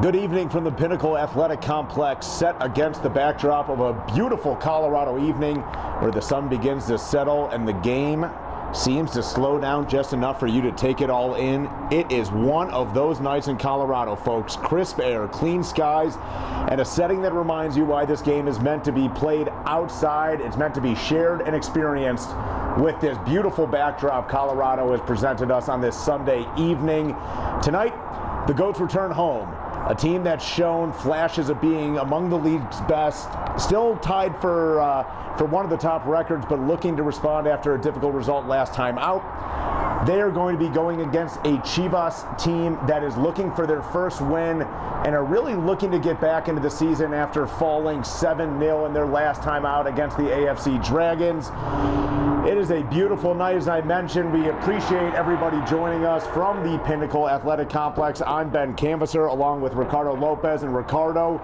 Good evening from the Pinnacle Athletic Complex, set against the backdrop of a beautiful Colorado evening where the sun begins to settle and the game seems to slow down just enough for you to take it all in. It is one of those nights in Colorado, folks. Crisp air, clean skies, and a setting that reminds you why this game is meant to be played outside. It's meant to be shared and experienced with this beautiful backdrop Colorado has presented us on this Sunday evening. Tonight, the Goats return home. A team that's shown flashes of being among the league's best, still tied for one of the top records, but looking to respond after a difficult result last time out. They are going to be going against a Chivas team that is looking for their first win and are really looking to get back into the season after falling 7-0 in their last time out against the AFC Dragons. It is a beautiful night, as I mentioned. We appreciate everybody joining us from the Pinnacle Athletic Complex. I'm Ben Canvasser, along with Ricardo Lopez. And Ricardo,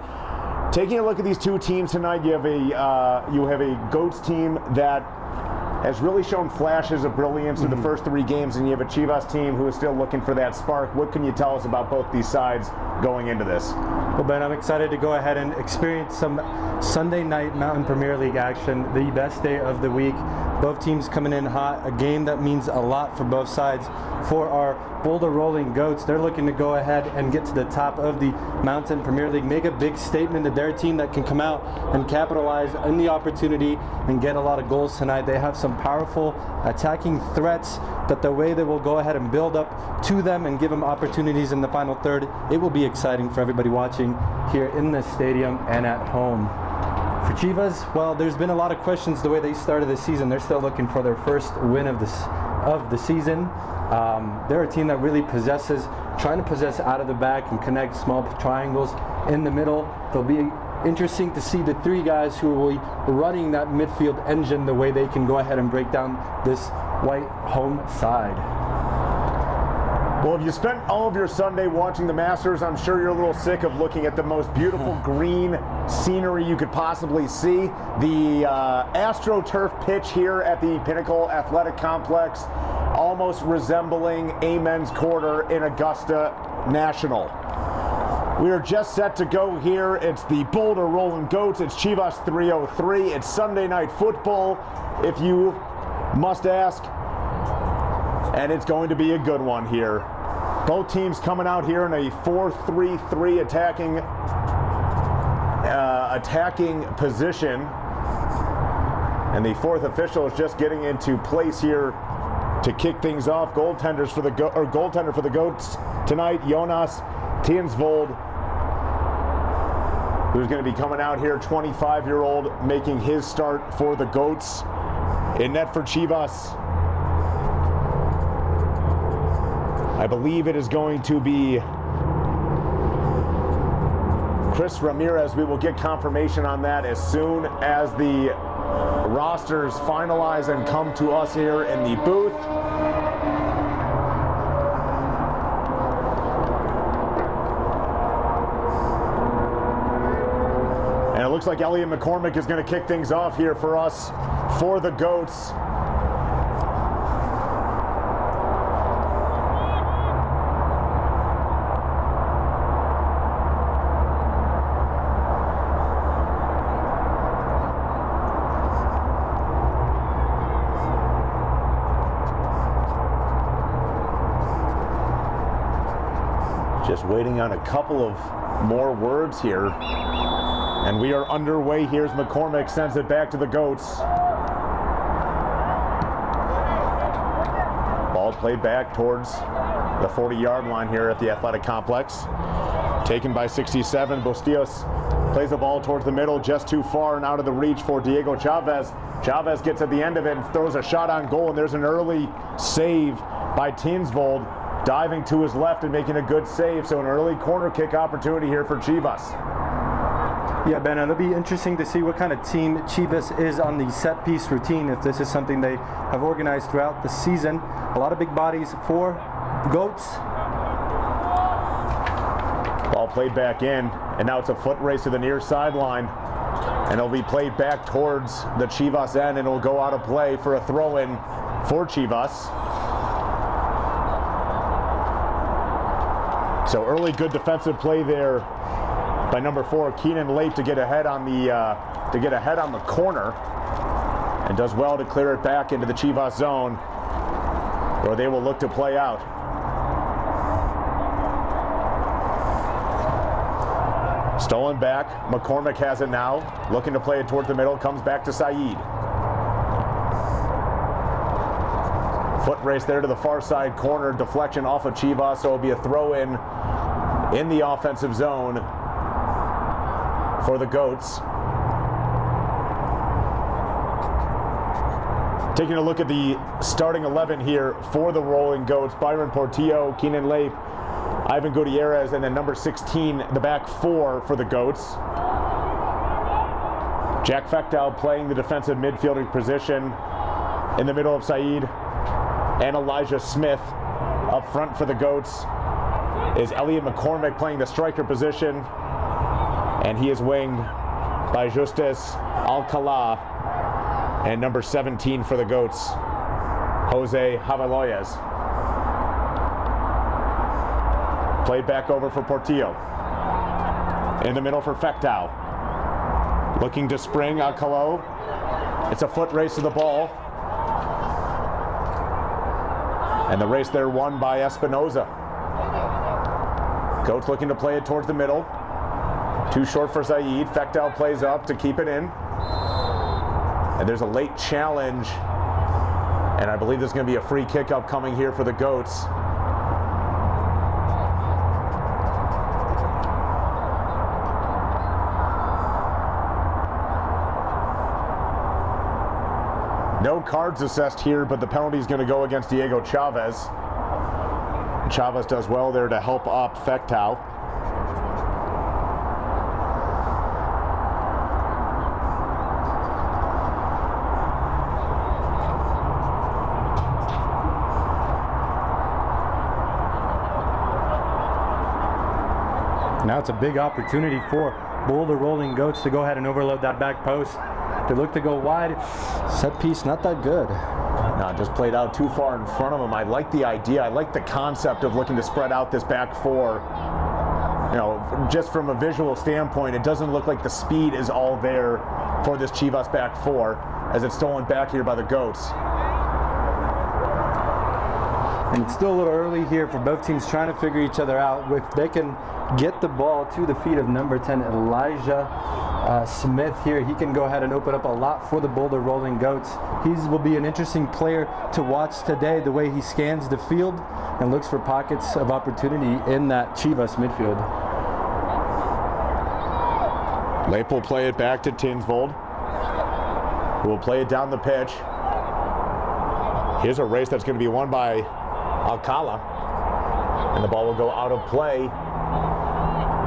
taking a look at these two teams tonight, you have a Goats team that has really shown flashes of brilliance in the first three games, and you have a Chivas team who is still looking for that spark. What can you tell us about both these sides going into this? Well, Ben, I'm excited to go ahead and experience some Sunday night Mountain Premier League action, the best day of the week. Both teams coming in hot, a game that means a lot for both sides. For our Boulder Rollin Goats, they're looking to go ahead and get to the top of the Mountain Premier League, make a big statement that they're a team that can come out and capitalize on the opportunity and get a lot of goals tonight. They have some powerful attacking threats, but the way they will go ahead and build up to them and give them opportunities in the final third, it will be exciting for everybody watching here in the stadium and at home. For Chivas, well, there's been a lot of questions the way they started the season. They're still looking for their first win of the season. They're a team that really trying to possess out of the back and connect small triangles in the middle. They'll be interesting to see the three guys who will be running that midfield engine, the way they can go ahead and break down this white home side. Well, if you spent all of your Sunday watching the Masters, I'm sure you're a little sick of looking at the most beautiful green scenery you could possibly see. The AstroTurf pitch here at the Pinnacle Athletic Complex, almost resembling Amen's Quarter in Augusta National. We are just set to go here. It's the Boulder Rollin Goats. It's Chivas 303. It's Sunday night football, if you must ask. And it's going to be a good one here. Both teams coming out here in a 4-3-3 attacking position. And the fourth official is just getting into place here to kick things off. Goaltender for the Goats tonight, Jonas Tinsvold, who's going to be coming out here, 25-year-old, making his start for the Goats. In net for Chivas, I believe it is going to be Chris Ramirez. We will get confirmation on that as soon as the rosters finalize and come to us here in the booth. And it looks like Elliot McCormick is going to kick things off here for us for the Goats. Just waiting on a couple of more words here. And we are underway. Here's McCormick, sends it back to the Goats. Ball played back towards the 40-yard line here at the Athletic Complex. Taken by 67. Bustillos plays the ball towards the middle, just too far and out of the reach for Diego Chavez. Chavez gets at the end of it and throws a shot on goal, and there's an early save by Tinsvold, diving to his left and making a good save. So an early corner kick opportunity here for Chivas. Yeah, Ben, it'll be interesting to see what kind of team Chivas is on the set piece routine, if this is something they have organized throughout the season. A lot of big bodies for the Goats. Ball played back in, and now it's a foot race to the near sideline. And it'll be played back towards the Chivas end, and it'll go out of play for a throw-in for Chivas. So early good defensive play there by number 4, Keenan Lape, to get ahead on the corner, and does well to clear it back into the Chivas zone, where they will look to play out. Stolen back. McCormick has it now. Looking to play it towards the middle. Comes back to Saeed. Foot race there to the far side corner. Deflection off of Chivas, so it'll be a throw in the offensive zone for the Goats. Taking a look at the starting 11 here for the Rollin Goats. Byron Portillo, Keenan Lape, Ivan Gutierrez, and then number 16, the back 4 for the Goats. Jack Fechtow playing the defensive midfielder position in the middle of Saeed. And Elijah Smith up front for the Goats is Elliot McCormick playing the striker position. And he is winged by Justus Alcala. And number 17 for the Goats, Jose Javaloyes. Played back over for Portillo. In the middle for Fechtow. Looking to spring Alcala. It's a foot race to the ball. And the race there won by Espinoza. Goats looking to play it towards the middle. Too short for Saeed. Fechtow plays up to keep it in. And there's a late challenge. And I believe there's going to be a free kick upcoming here for the Goats. No cards assessed here, but the penalty is going to go against Diego Chavez. Chavez does well there to help up Fechtow. Now it's a big opportunity for Boulder Rollin Goats to go ahead and overload that back post. They look to go wide. Set piece not that good. No, just played out too far in front of him. I like the idea. I like the concept of looking to spread out this back 4. You know, just from a visual standpoint, it doesn't look like the speed is all there for this Chivas back 4, as it's stolen back here by the Goats. And it's still a little early here for both teams trying to figure each other out. If they can get the ball to the feet of number 10, Elijah Smith here, he can go ahead and open up a lot for the Boulder Rollin Goats. He will be an interesting player to watch today, the way he scans the field and looks for pockets of opportunity in that Chivas midfield. Lape will play it back to Tinsvold, who will play it down the pitch. Here's a race that's going to be won by Alcala, and the ball will go out of play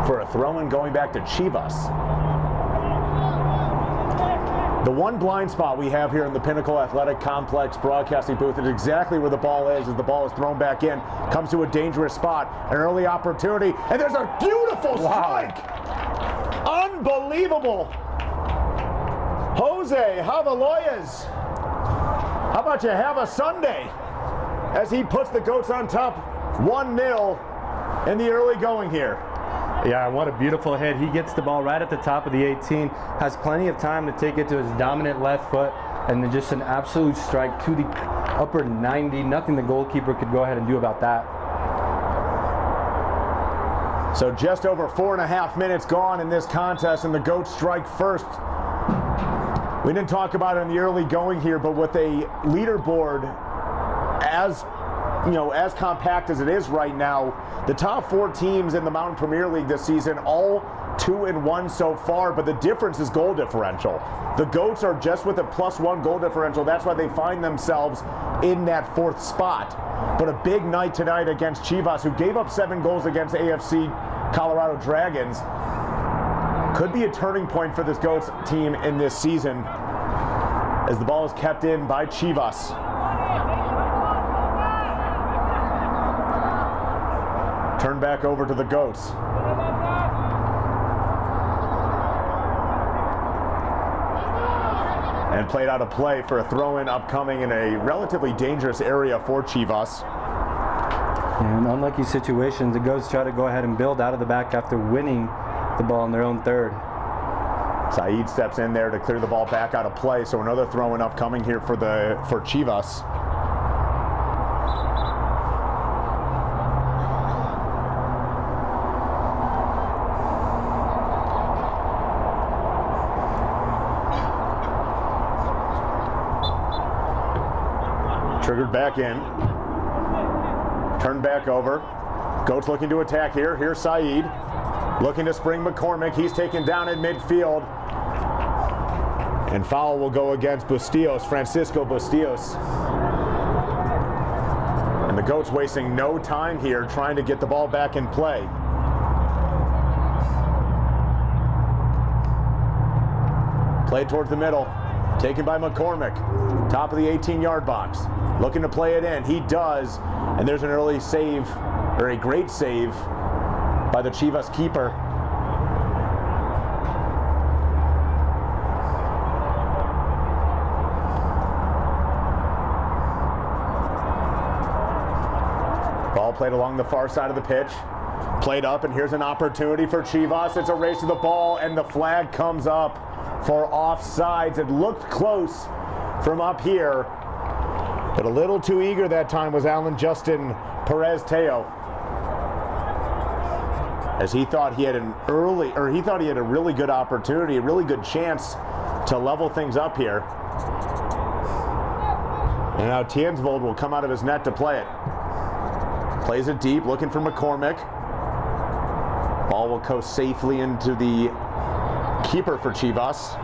for a throw-in going back to Chivas. The one blind spot we have here in the Pinnacle Athletic Complex broadcasting booth is exactly where the ball is as the ball is thrown back in. Comes to a dangerous spot, an early opportunity, and there's a beautiful strike! Unbelievable! Jose Javaloyes. How about you have a Sunday? As he puts the Goats on top 1-0 in the early going here. Yeah, what a beautiful hit. He gets the ball right at the top of the 18, has plenty of time to take it to his dominant left foot, and then just an absolute strike to the upper 90. Nothing the goalkeeper could go ahead and do about that. So just over 4.5 minutes gone in this contest, and the Goats strike first. We didn't talk about it in the early going here, but with a leaderboard as compact as it is right now, the top 4 teams in the Mountain Premier League this season, all 2-1 so far, but the difference is goal differential. The Goats are just with a +1 goal differential. That's why they find themselves in that 4th spot. But a big night tonight against Chivas, who gave up 7 goals against AFC Colorado Dragons. Could be a turning point for this Goats team in this season, as the ball is kept in by Chivas. Turn back over to the Goats. And played out a play for a throw-in upcoming in a relatively dangerous area for Chivas. In unlucky situations, the Goats try to go ahead and build out of the back after winning the ball in their own third. Saeed steps in there to clear the ball back out of play, so another throw and upcoming here for Chivas. Triggered back in. Turned back over. Goats looking to attack here. Here's Saeed. Looking to spring McCormick. He's taken down at midfield. And foul will go against Bustillos, Francisco Bustillos. And the Goats wasting no time here trying to get the ball back in play. Play towards the middle. Taken by McCormick. Top of the 18-yard box. Looking to play it in. He does. And there's an early save, or a great save, by the Chivas keeper. Ball played along the far side of the pitch. Played up, and here's an opportunity for Chivas. It's a race to the ball, and the flag comes up for offsides. It looked close from up here, but a little too eager that time was Alan Justin Perez Teo, as he thought he had a really good opportunity, a really good chance to level things up here. And now Tiensvold will come out of his net to play it. Plays it deep, looking for McCormick. Ball will go safely into the keeper for Chivas.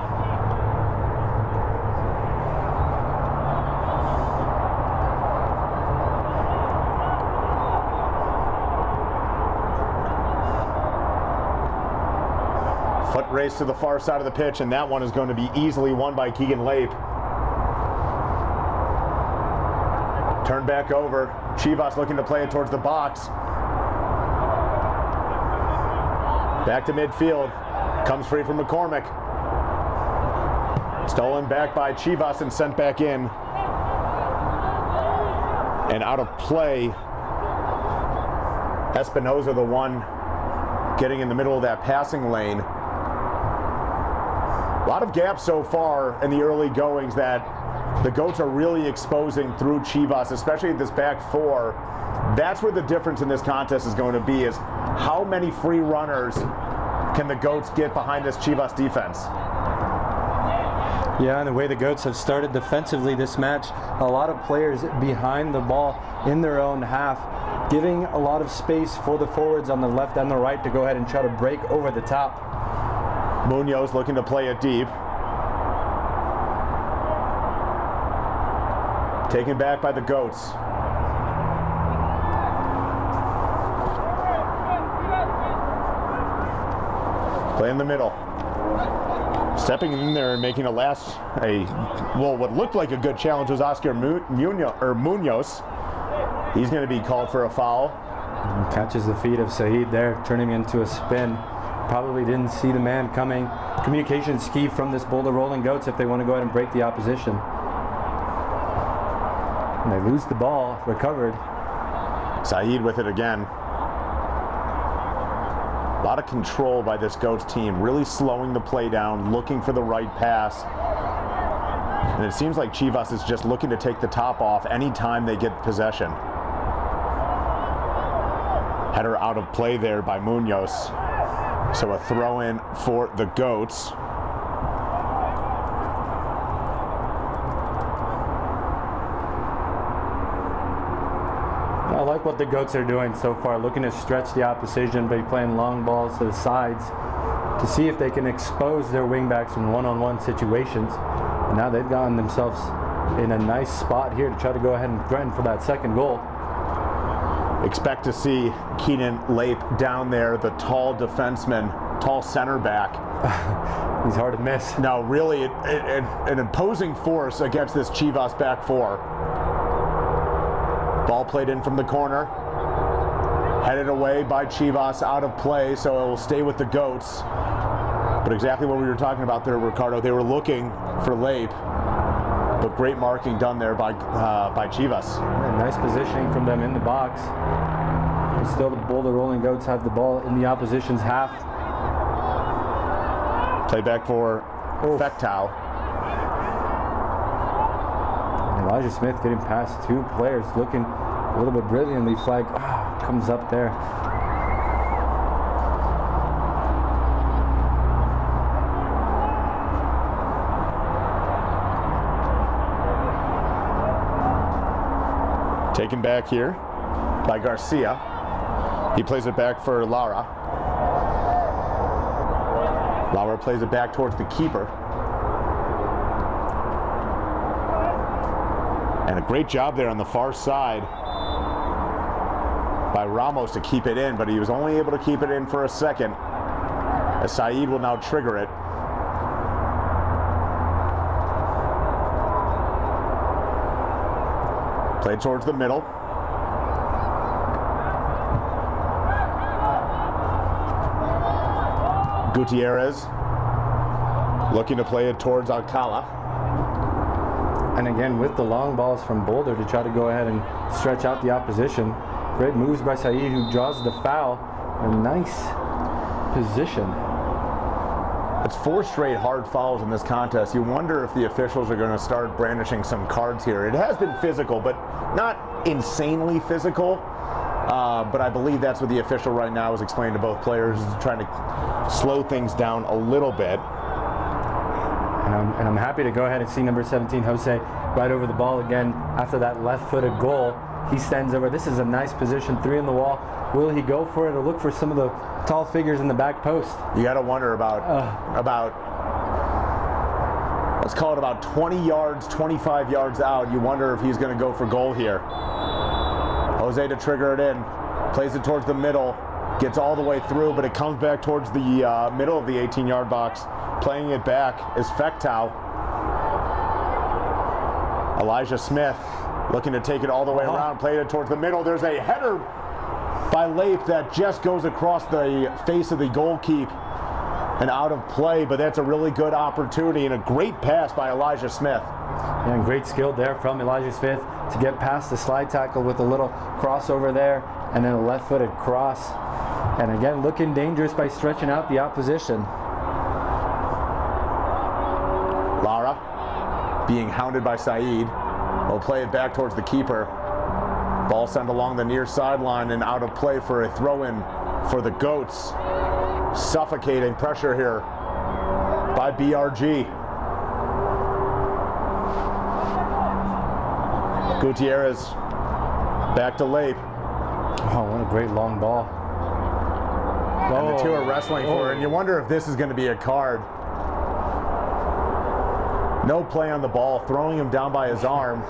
Foot race to the far side of the pitch, and that one is going to be easily won by Keegan Lape. Turn back over. Chivas looking to play it towards the box. Back to midfield. Comes free from McCormick. Stolen back by Chivas and sent back in. And out of play. Espinoza, the one getting in the middle of that passing lane. A lot of gaps so far in the early goings that the Goats are really exposing through Chivas, especially this back four. That's where the difference in this contest is going to be, is how many free runners can the Goats get behind this Chivas defense? Yeah, and the way the Goats have started defensively this match, a lot of players behind the ball in their own half, giving a lot of space for the forwards on the left and the right to go ahead and try to break over the top. Munoz looking to play it deep. Taken back by the Goats. Play in the middle. Stepping in there and making what looked like a good challenge was Oscar Munoz. He's going to be called for a foul. And catches the feet of Saeed there, turning into a spin. Probably didn't see the man coming. Communication's key from this Boulder Rollin Goats if they want to go ahead and break the opposition. And they lose the ball, recovered. Saeed with it again. A lot of control by this Goats team, really slowing the play down, looking for the right pass. And it seems like Chivas is just looking to take the top off anytime they get possession. Header out of play there by Munoz. So a throw in for the Goats. I like what the Goats are doing so far, looking to stretch the opposition by playing long balls to the sides to see if they can expose their wingbacks in one-on-one situations. And now they've gotten themselves in a nice spot here to try to go ahead and threaten for that second goal. Expect to see Keenan Lape down there, the tall defenseman, tall center back. He's hard to miss. Now, really an imposing force against this Chivas back four. Ball played in from the corner. Headed away by Chivas, out of play, so it will stay with the Goats. But exactly what we were talking about there, Ricardo, they were looking for Lape. But great marking done there by Chivas. Yeah, nice positioning from them in the box. Still, the Boulder Rolling Goats have the ball in the opposition's half. Play back for Fectow. Elijah Smith getting past two players, looking a little bit brilliantly. Flag comes up there. Taken back here by Garcia. He plays it back for Lara. Lara plays it back towards the keeper. And a great job there on the far side by Ramos to keep it in, but he was only able to keep it in for a second, as Saeed will now trigger it. Played towards the middle. Gutierrez looking to play it towards Alcala. And again, with the long balls from Boulder to try to go ahead and stretch out the opposition. Great moves by Saeed, who draws the foul. A nice position. It's 4 straight hard fouls in this contest. You wonder if the officials are going to start brandishing some cards here. It has been physical, but not insanely physical. But I believe that's what the official right now is explaining to both players, is trying to slow things down a little bit. And I'm happy to go ahead and see number 17, Jose, right over the ball again after that left-footed goal. He stands over. This is a nice position, 3 in the wall. Will he go for it or look for some of the tall figures in the back post? You got to wonder about let's call it about 20 yards, 25 yards out. You wonder if he's going to go for goal here. Jose to trigger it in, plays it towards the middle, gets all the way through, but it comes back towards the middle of the 18-yard box. Playing it back is Fectow. Elijah Smith looking to take it all the way around, played it towards the middle. There's a header by Lape that just goes across the face of the goalkeeper and out of play, but that's a really good opportunity and a great pass by Elijah Smith. Yeah, and great skill there from Elijah Smith to get past the slide tackle with a little crossover there and then a left-footed cross. And again, looking dangerous by stretching out the opposition. Lara being hounded by Saeed. Will play it back towards the keeper. Ball sent along the near sideline and out of play for a throw-in for the Goats. Suffocating pressure here by BRG. Gutierrez back to Lape. Oh, what a great long ball. And the two are wrestling for it, and you wonder if this is going to be a card. No play on the ball, throwing him down by his arm.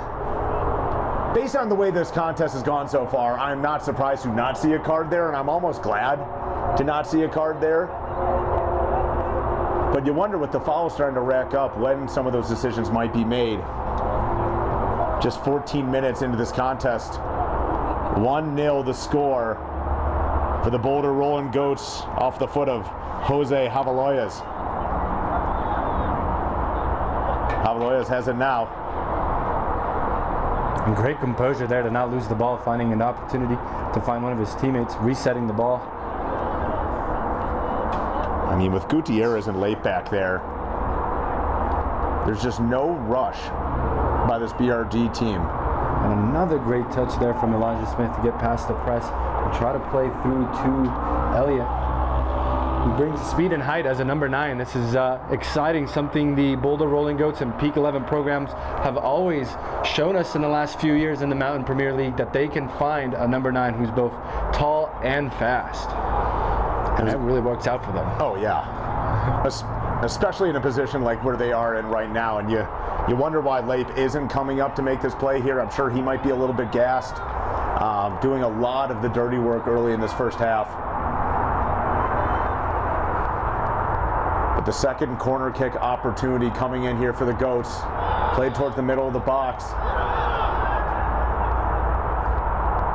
Based on the way this contest has gone so far, I'm not surprised to not see a card there, and I'm almost glad to not see a card there. But you wonder with the fouls starting to rack up when some of those decisions might be made. Just 14 minutes into this contest. 1-0 the score for the Boulder Rollin Goats off the foot of Jose Javaloyas. Javaloyas has it now. And great composure there to not lose the ball, finding an opportunity to find one of his teammates, resetting the ball. I mean, with Gutierrez and Lape back there, there's just no rush by this BRD team. And another great touch there from Elijah Smith to get past the press and try to play through to Elliott, who brings speed and height as a number 9. This is exciting, something the Boulder Rolling Goats and Peak 11 programs have always shown us in the last few years in the Mountain Premier League, that they can find a number 9 who's both tall and fast. And that really works out for them. Oh, yeah. Especially in a position like where they are in right now. And you wonder why Lape isn't coming up to make this play here. I'm sure he might be a little bit gassed, doing a lot of the dirty work early in this first half. But the second corner kick opportunity coming in here for the Goats. Played towards the middle of the box.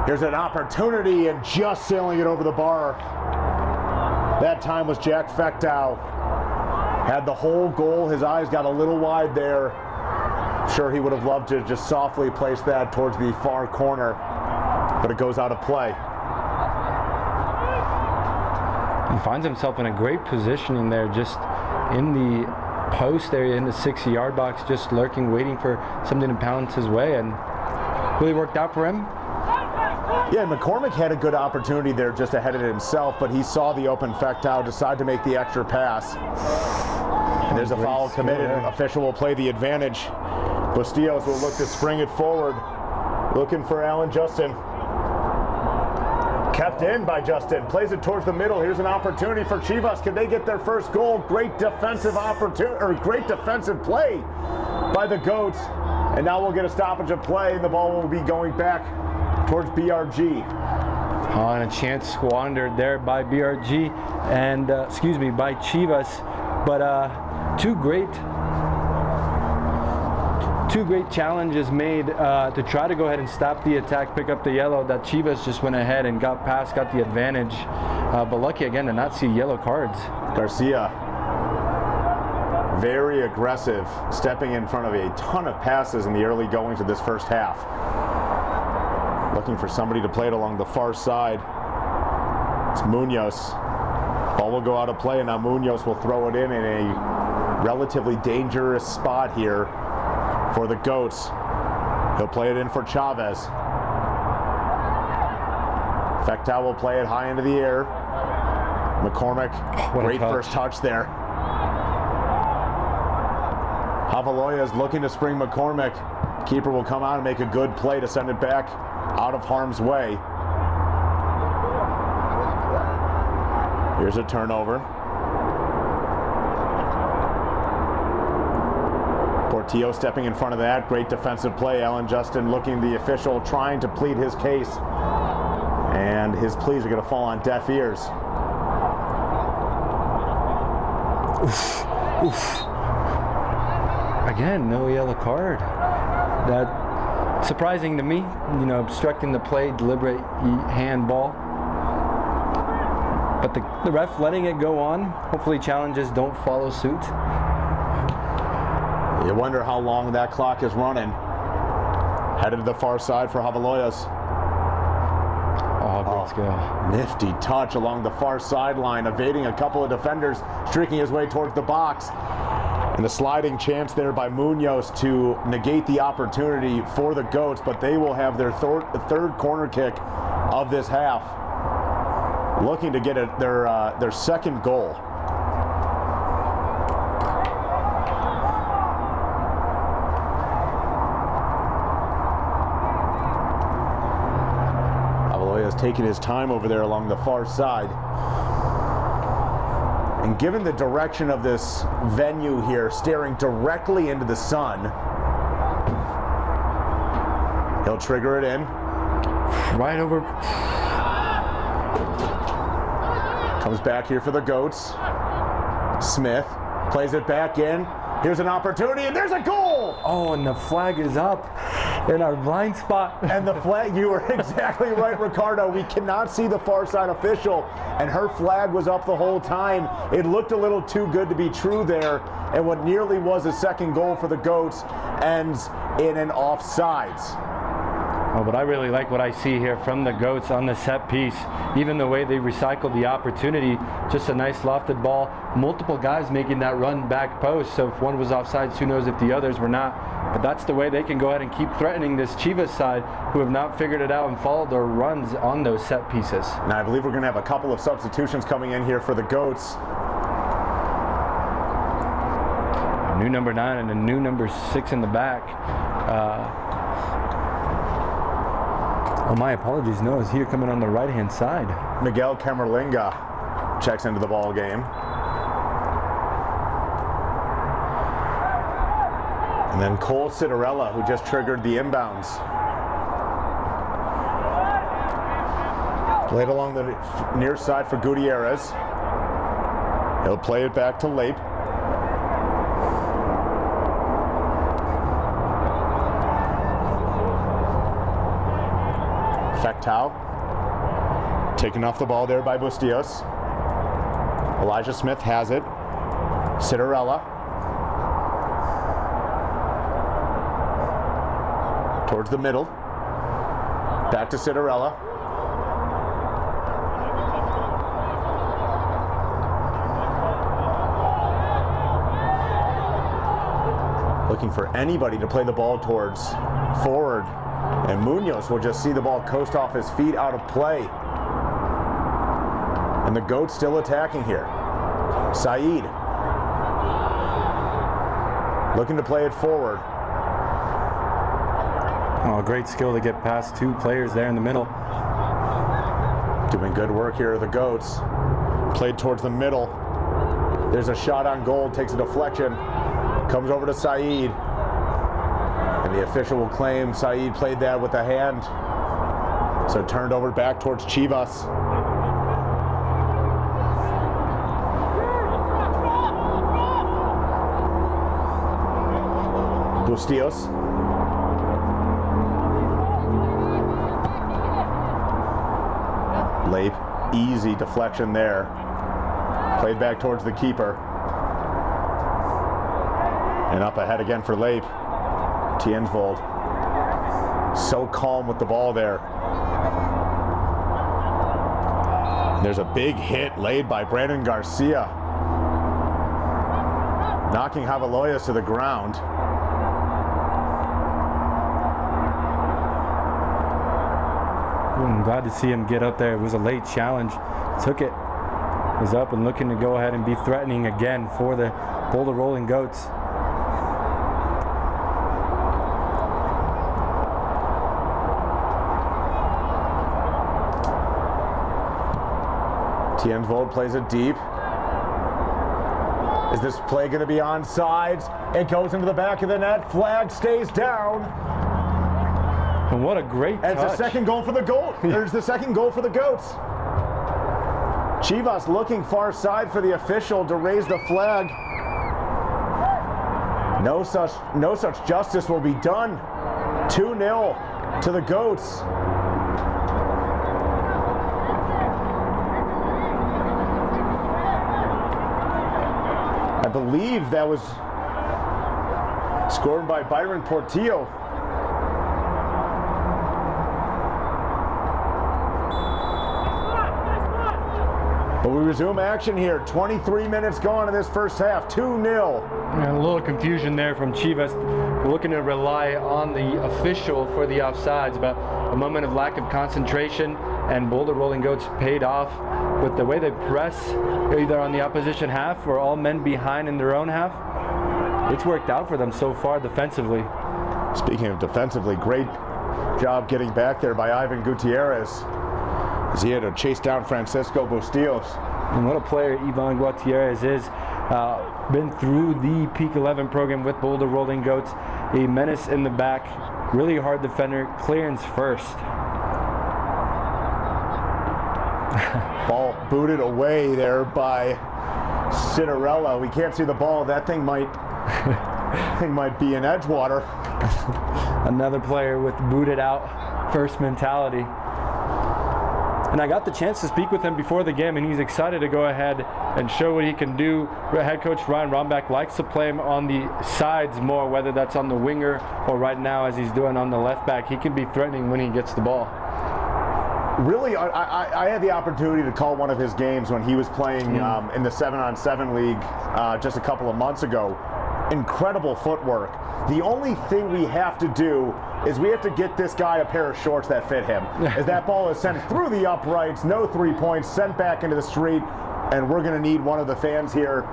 Here's an opportunity and just sailing it over the bar. That time was Jack Fectow. Had the whole goal. His eyes got a little wide there. Sure, he would have loved to just softly place that towards the far corner, but it goes out of play. He finds himself in a great positioning there, just in the post area, in the 60-yard box, just lurking, waiting for something to pounce his way, and really worked out for him. Yeah, McCormick had a good opportunity there just ahead of himself, but he saw the open Fectau, decided to make the extra pass. And there's a foul committed. Official will play the advantage. Bustillos will look to spring it forward, looking for Allen Justin. Kept in by Justin, plays it towards the middle. Here's an opportunity for Chivas. Can they get their first goal? Great defensive opportunity, or great defensive play by the Goats. And now we'll get a stoppage of play, and the ball will be going back towards BRG. And a chance squandered there by BRG, and by Chivas. But two great challenges made to try to go ahead and stop the attack, pick up the yellow. That Chivas just went ahead and got past, got the advantage. But lucky again to not see yellow cards. Garcia, very aggressive, stepping in front of a ton of passes in the early goings of this first half. Looking for somebody to play it along the far side. It's Munoz. Ball will go out of play, and now Munoz will throw it in a relatively dangerous spot here for the Goats. He'll play it in for Chavez. Fectau will play it high into the air. McCormick, great first touch there. Javaloya is looking to spring McCormick. Keeper will come out and make a good play to send it back out of harm's way. Here's a turnover. Portillo stepping in front of that. Great defensive play. Allen Justin looking the official, trying to plead his case. And his pleas are going to fall on deaf ears. Oof. Again, no yellow card. That surprising to me, obstructing the play, deliberate handball. But the ref letting it go on. Hopefully challenges don't follow suit. You wonder how long that clock is running. Headed to the far side for Javaloyas. Oh, let's go. Nifty touch along the far sideline, evading a couple of defenders, streaking his way towards the box. And a sliding chance there by Munoz to negate the opportunity for the Goats, but they will have their third corner kick of this half. Looking to get their second goal. Javaloya is taking his time over there along the far side. And given the direction of this venue here, staring directly into the sun, he'll trigger it in. Right over. Comes back here for the Goats. Smith plays it back in. Here's an opportunity, and there's a goal! Oh, and the flag is up in our blind spot. And the flag, you were exactly right, Ricardo. We cannot see the far side official, and her flag was up the whole time. It looked a little too good to be true there, and what nearly was a second goal for the Goats ends in an offsides. Oh, but I really like what I see here from the Goats on the set piece. Even the way they recycled the opportunity, just a nice lofted ball. Multiple guys making that run back post, so if one was offsides, who knows if the others were not. But that's the way they can go ahead and keep threatening this Chivas side, who have not figured it out and followed their runs on those set pieces. Now I believe we're going to have a couple of substitutions coming in here for the Goats. A new number 9 and a new number 6 in the back. Oh, my apologies. No, is here coming on the right-hand side. Miguel Camerlinga checks into the ball game. And then Cole Citarella, who just triggered the inbounds. Played along the near side for Gutierrez. He'll play it back to Lape. Fectau, taken off the ball there by Bustillos. Elijah Smith has it. Citarella. Towards the middle. Back to Citarella. Looking for anybody to play the ball towards forward, and Munoz will just see the ball coast off his feet out of play. And the Goats still attacking here. Saeed looking to play it forward. Oh, great skill to get past two players there in the middle. Doing good work here, the Goats. Played towards the middle. There's a shot on goal, takes a deflection. Comes over to Saeed. And the official will claim Saeed played that with a hand. So it turned over back towards Chivas. Bustillos. Leip, easy deflection there. Played back towards the keeper. And up ahead again for Leip. Tiensvold. So calm with the ball there. And there's a big hit laid by Brandon Garcia. Knocking Javaloyas to the ground. I'm glad to see him get up there. It was a late challenge. Took it. Was up and looking to go ahead and be threatening again for the Boulder Rollin Goats. Tiensvold plays it deep. Is this play going to be onside? It goes into the back of the net. Flag stays down. And what a great touch. And it's the second goal for the goal. There's the second goal for the Goats. Chivas looking far side for the official to raise the flag. No such justice will be done. 2-0 to the Goats. I believe that was scored by Byron Portillo. But we resume action here. 23 minutes gone in this first half. 2-0. And a little confusion there from Chivas. Looking to rely on the official for the offsides, but a moment of lack of concentration, and Boulder Rollin Goats paid off with the way they press either on the opposition half or all men behind in their own half. It's worked out for them so far defensively. Speaking of defensively, great job getting back there by Ivan Gutierrez, as he had to chase down Francisco Bustillos. And what a player Ivan Gutierrez is. Been through the Peak 11 program with Boulder Rollin Goats. A menace in the back, really hard defender, clearance first. Ball booted away there by Cinderella. We can't see the ball. That thing might be in Edgewater. Another player with booted out first mentality. And I got the chance to speak with him before the game, and he's excited to go ahead and show what he can do. Head coach Ryan Rombach likes to play him on the sides more, whether that's on the winger or right now as he's doing on the left back. He can be threatening when he gets the ball. Really, I had the opportunity to call one of his games when he was playing in the 7-on-7 league just a couple of months ago. Incredible footwork. The only thing we have to do is we have to get this guy a pair of shorts that fit him. As that ball is sent through the uprights, no 3 points, sent back into the street, and we're going to need one of the fans here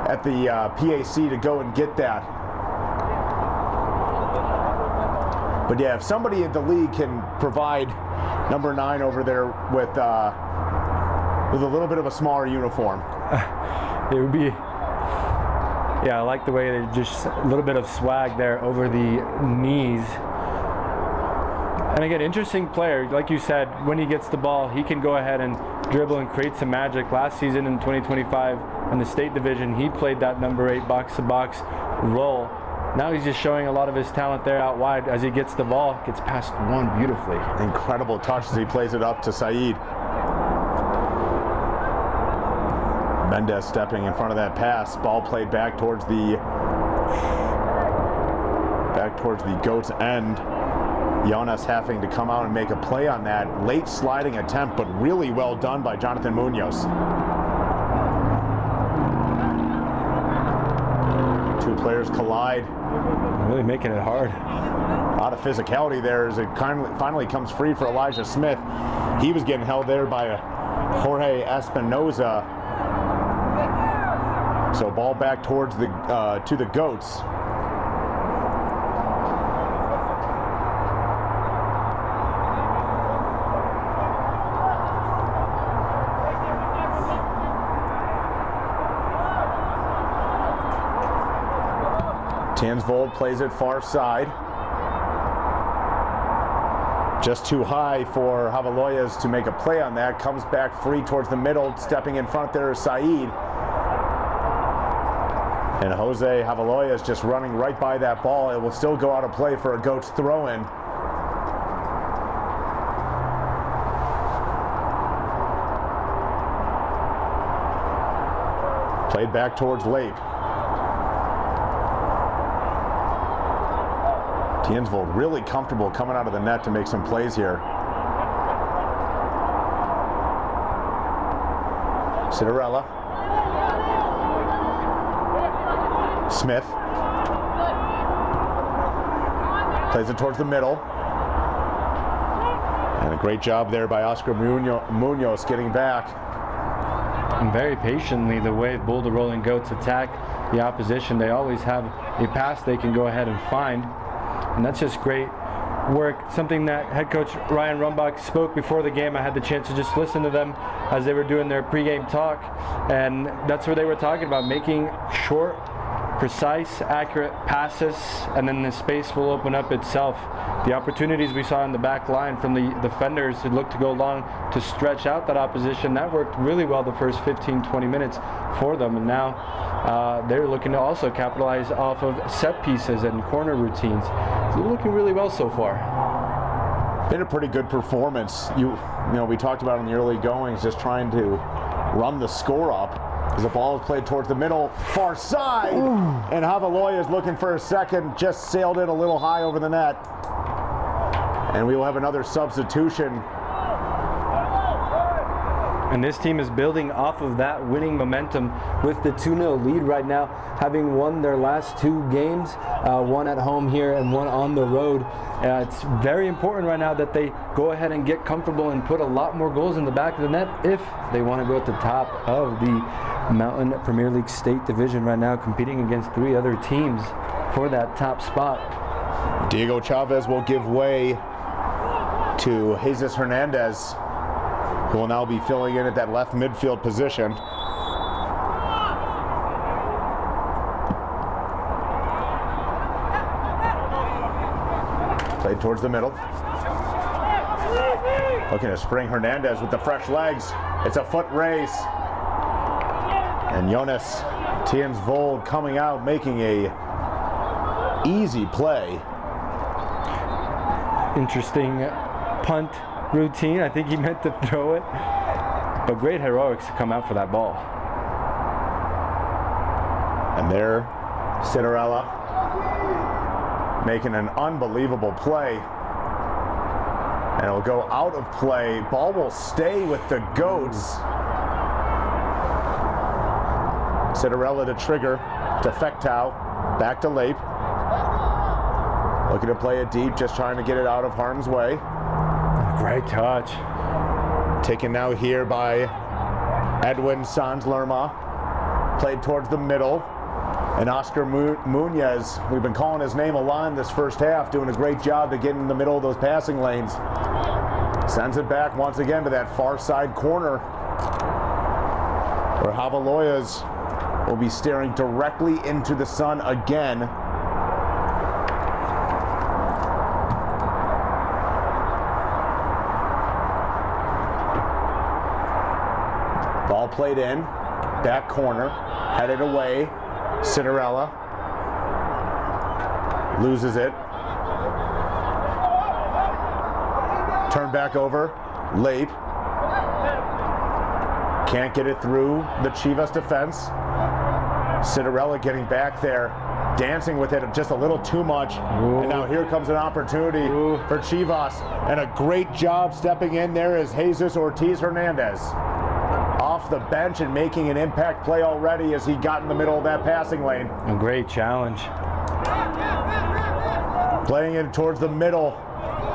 at the PAC to go and get that. But yeah, if somebody at the league can provide number 9 over there with a little bit of a smaller uniform, it would be. Yeah, I like the way they just a little bit of swag there over the knees. And again, interesting player. Like you said, when he gets the ball, he can go ahead and dribble and create some magic. Last season in 2025 in the state division, he played that number 8 box-to-box role. Now he's just showing a lot of his talent there out wide. As he gets the ball, gets past one beautifully. Incredible touch as he plays it up to Saeed. Mendez stepping in front of that pass. Ball played back towards the Goats' end. Jonas having to come out and make a play on that. Late sliding attempt, but really well done by Jonathan Munoz. Two players collide. Really making it hard. A lot of physicality there as it finally comes free for Elijah Smith. He was getting held there by Jorge Espinoza. So ball back towards the to the Goats. Tansvold plays it far side. Just too high for Javaloyas to make a play on that. Comes back free towards the middle. Stepping in front there is Saeed. And Jose Javaloyas just running right by that ball. It will still go out of play for a Goats throw-in. Played back towards Lape. Tansvold really comfortable coming out of the net to make some plays here. Citarella. Smith. Plays it towards the middle. And a great job there by Oscar Munoz getting back. And very patiently, the way Boulder Rollin Goats attack the opposition, they always have a pass they can go ahead and find. And that's just great work. Something that head coach Ryan Rumbach spoke before the game. I had the chance to just listen to them as they were doing their pregame talk. And that's where they were talking about making short, precise, accurate passes, and then the space will open up itself. The opportunities we saw in the back line from the defenders who looked to go long to stretch out that opposition, that worked really well the first 15-20 minutes for them. And now they're looking to also capitalize off of set pieces and corner routines. So they're looking really well so far. Been a pretty good performance. You know, we talked about in the early goings, just trying to run the score up. As the ball is played towards the middle, far side, and Javaloyas is looking for a second, just sailed it a little high over the net. And we will have another substitution. And this team is building off of that winning momentum with the 2-0 lead right now, having won their last two games, one at home here and one on the road. It's very important right now that they go ahead and get comfortable and put a lot more goals in the back of the net if they want to go at the top of the Mountain Premier League State Division right now, competing against three other teams for that top spot. Diego Chavez will give way to Jesus Hernandez, who will now be filling in at that left midfield position. Played towards the middle. Looking to spring Hernandez with the fresh legs. It's a foot race. And Jonas Tansvold coming out, making a easy play. Interesting punt routine. I think he meant to throw it, but great heroics to come out for that ball. And there, Citarella making an unbelievable play. And it'll go out of play. Ball will stay with the Goats. Citarella to trigger, to Fectau, back to Lape. Looking to play it deep, just trying to get it out of harm's way. Great touch. Taken now here by Edwin Sanz Lerma. Played towards the middle. And Oscar Munoz, we've been calling his name a lot in this first half, doing a great job to get in the middle of those passing lanes. Sends it back once again to that far side corner, where Javaloyas will be staring directly into the sun again. Ball played in, back corner, headed away. Citarella loses it. Turn back over. Lape can't get it through the Chivas defense. Citarella getting back there, dancing with it just a little too much. Ooh. And now here comes an opportunity for Chivas. And a great job stepping in there is Jesus Ortiz Hernandez. off the bench and making an impact play already as he got in the middle of that passing lane. A great challenge. Playing it towards the middle.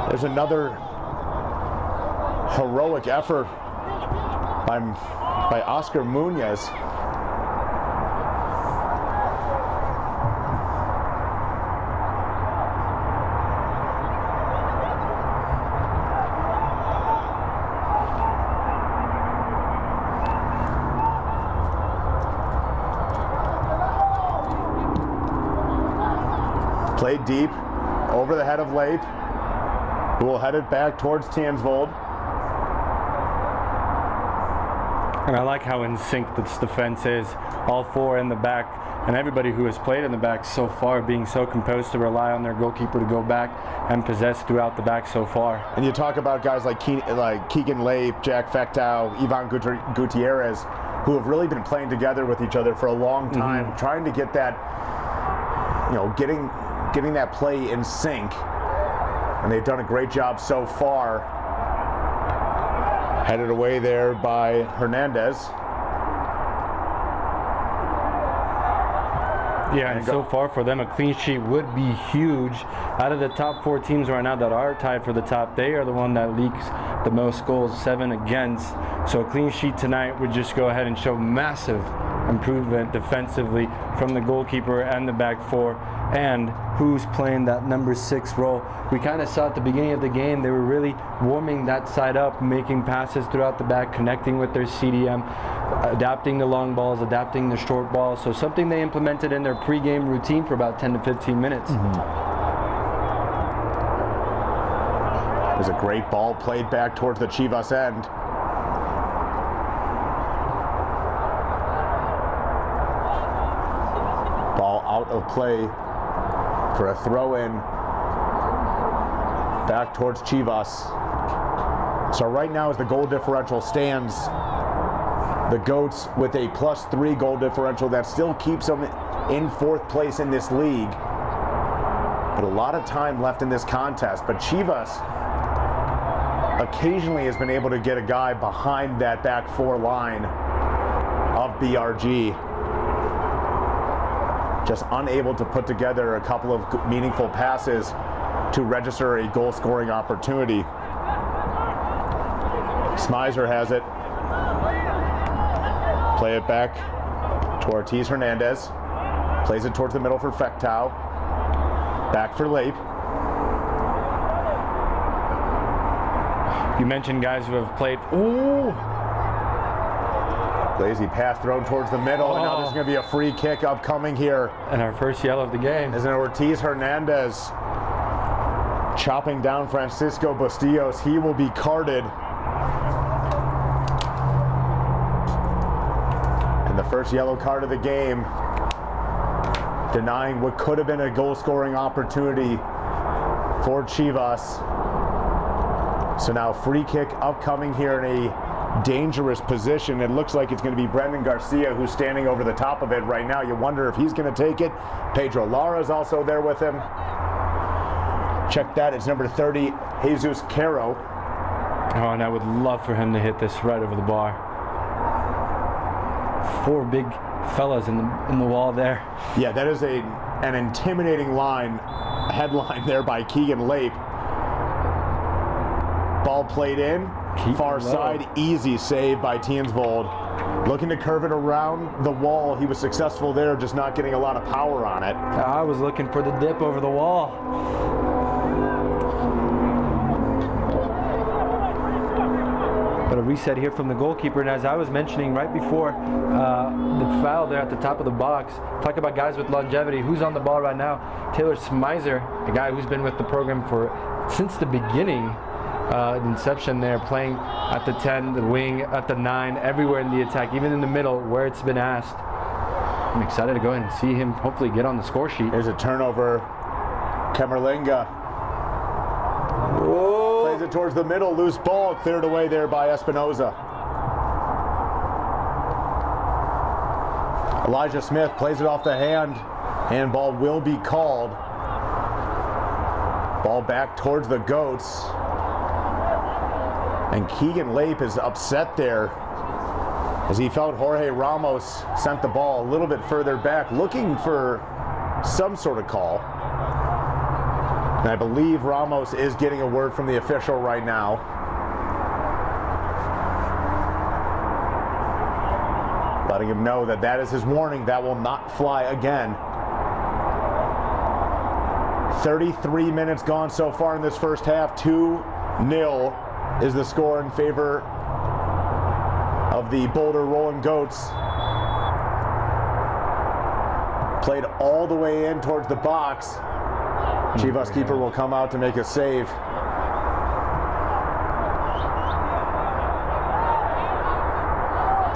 There's another heroic effort by Oscar Munoz. Played deep, over the head of Leip, who will head it back towards Tansvold. And I like how in sync this defense is. All four in the back, and everybody who has played in the back so far being so composed to rely on their goalkeeper to go back and possess throughout the back so far. And you talk about guys like Keegan Leip, Jack Fechtow, Ivan Gutierrez, who have really been playing together with each other for a long time, trying to get that, getting that play in sync. And they've done a great job so far. Headed away there by Hernandez. Yeah, and so far for them, a clean sheet would be huge. Out of the top 4 teams right now that are tied for the top, they are the one that leaks the most goals, 7 against. So a clean sheet tonight would just go ahead and show massive improvement defensively from the goalkeeper and the back 4, and who's playing that number 6 role. We kind of saw at the beginning of the game they were really warming that side up, making passes throughout the back, connecting with their CDM, adapting the long balls, adapting the short balls. So something they implemented in their pregame routine for about 10 to 15 minutes. There's a great ball played back towards the Chivas end. Ball out of play for a throw-in back towards Chivas. So right now as the goal differential stands, the Goats with a +3 goal differential that still keeps them in 4th place in this league. But a lot of time left in this contest. But Chivas occasionally has been able to get a guy behind that back 4 line of BRG. Just unable to put together a couple of meaningful passes to register a goal-scoring opportunity. Smizer has it. Play it back to Ortiz Hernandez. Plays it towards the middle for Fechtow. Back for Leip. You mentioned guys who have played. Ooh! Lazy pass thrown towards the middle, and now there's going to be a free kick upcoming here. And our first yellow of the game. As an Ortiz Hernandez chopping down Francisco Bustillos. He will be carded. And the first yellow card of the game, denying what could have been a goal-scoring opportunity for Chivas. So now free kick upcoming here in a dangerous position. It looks like it's going to be Brendan Garcia who's standing over the top of it right now. You wonder if he's going to take it. Pedro Lara is also there with him. Check that, it's number 30, Jesus Caro. Oh, and I would love for him to hit this right over the bar. 4 big fellas in the wall there. Yeah, that is an intimidating headline there by Keegan Leip. Ball played in, far side, easy save by Tansvold. Looking to curve it around the wall. He was successful there, just not getting a lot of power on it. I was looking for the dip over the wall. But a reset here from the goalkeeper, and as I was mentioning right before the foul there at the top of the box, talk about guys with longevity. Who's on the ball right now? Taylor Smizer, a guy who's been with the program since the beginning. Inception there, playing at the 10, the wing, at the 9, everywhere in the attack, even in the middle where it's been asked. I'm excited to go ahead and see him hopefully get on the score sheet. There's a turnover. Camerlenga plays it towards the middle, loose ball, cleared away there by Espinoza. Elijah Smith plays it off the hand. Handball will be called. Ball back towards the Goats. And Keegan Leip is upset there. as he felt Jorge Ramos sent the ball a little bit further back, looking for some sort of call. And I believe Ramos is getting a word from the official right now. Letting him know that that is his warning. That will not fly again. 33 minutes gone so far in this first half. 2-0 is the score in favor of the Boulder Rollin Goats. Played all the way in towards the box. Chivas keeper will come out to make a save.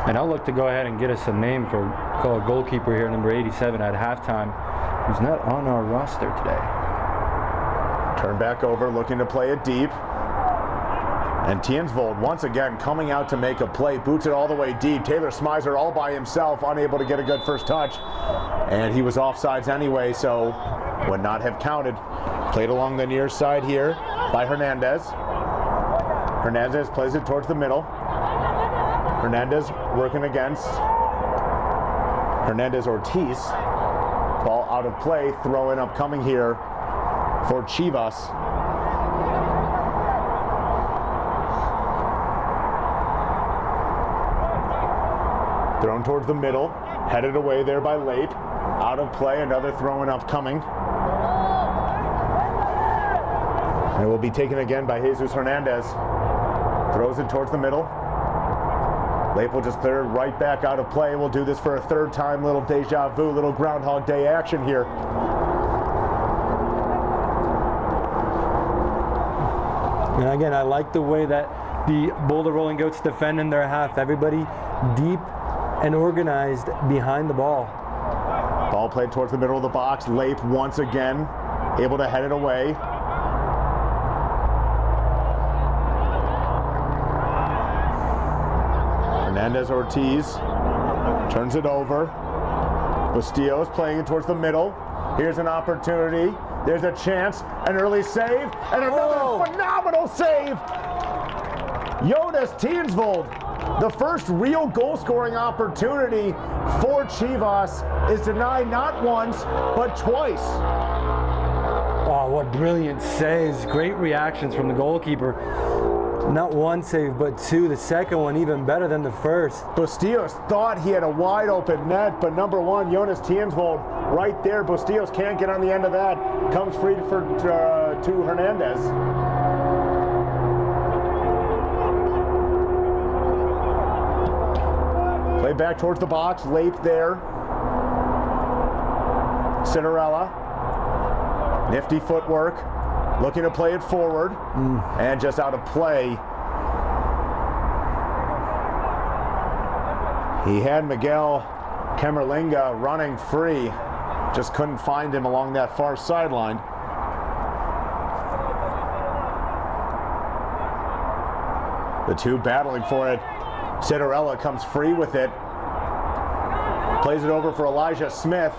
And I'll look to go ahead and get us a name for a goalkeeper here, number 87 at halftime, who's not on our roster today. Turn back over, looking to play it deep. And Tiensvold once again coming out to make a play, boots it all the way deep. Taylor Smizer all by himself, unable to get a good first touch. And he was offsides anyway, so would not have counted. Played along the near side here by Hernandez. Hernandez plays it towards the middle. Hernandez working against Hernandez Ortiz. Ball out of play, throw in upcoming here for Chivas. Thrown towards the middle, headed away there by Lape. Out of play, another throw in upcoming. And it will be taken again by Jesus Hernandez. Throws it towards the middle. Lape will just clear it right back out of play. We'll do this for a third time. Little deja vu, little Groundhog Day action here. And again, I like the way that the Boulder Rollin Goats defend in their half. Everybody deep and organized behind the ball. Ball played towards the middle of the box. Lape once again able to head it away. Hernandez Ortiz turns it over. Bustillos playing it towards the middle. Here's an opportunity. There's a chance. An early save. And another phenomenal save. Jonas Tiensvold. The first real goal-scoring opportunity for Chivas is denied not once, but twice. Oh, what brilliant saves. Great reactions from the goalkeeper. Not one save, but two. The second one even better than the first. Bustillos thought he had a wide open net, but number one, Jonas Tiensvold right there. Bustillos can't get on the end of that. Comes free to Hernandez. Play back towards the box. Lape there. Cinderella. Nifty footwork. Looking to play it forward. And just out of play. He had Miguel Camerlinga running free. Just couldn't find him along that far sideline. The two battling for it. Cinderella comes free with it. Plays it over for Elijah Smith.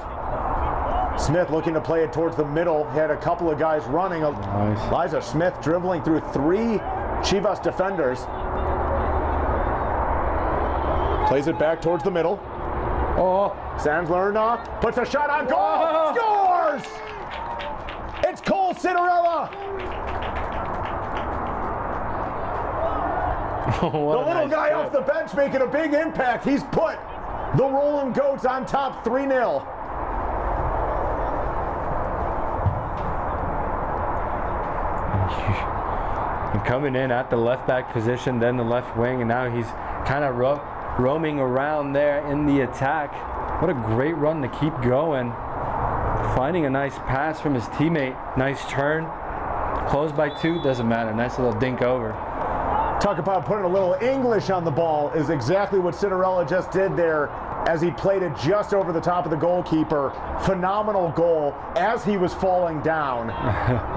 Smith looking to play it towards the middle. He had a couple of guys running. Nice. Elijah Smith dribbling through three Chivas defenders. Plays it back towards the middle. Oh, Sandlerna puts a shot on goal. Scores! It's Cole Cinderella. The little guy off the bench making a big impact. He's put the Rollin Goats on top 3-0. And coming in at the left back position, then the left wing, and now he's kind of roaming around there in the attack. What a great run to keep going. Finding a nice pass from his teammate. Nice turn. Closed by two, doesn't matter. Nice little dink over. Talk about putting a little English on the ball is exactly what Cinderella just did there as he played it just over the top of the goalkeeper. Phenomenal goal as he was falling down.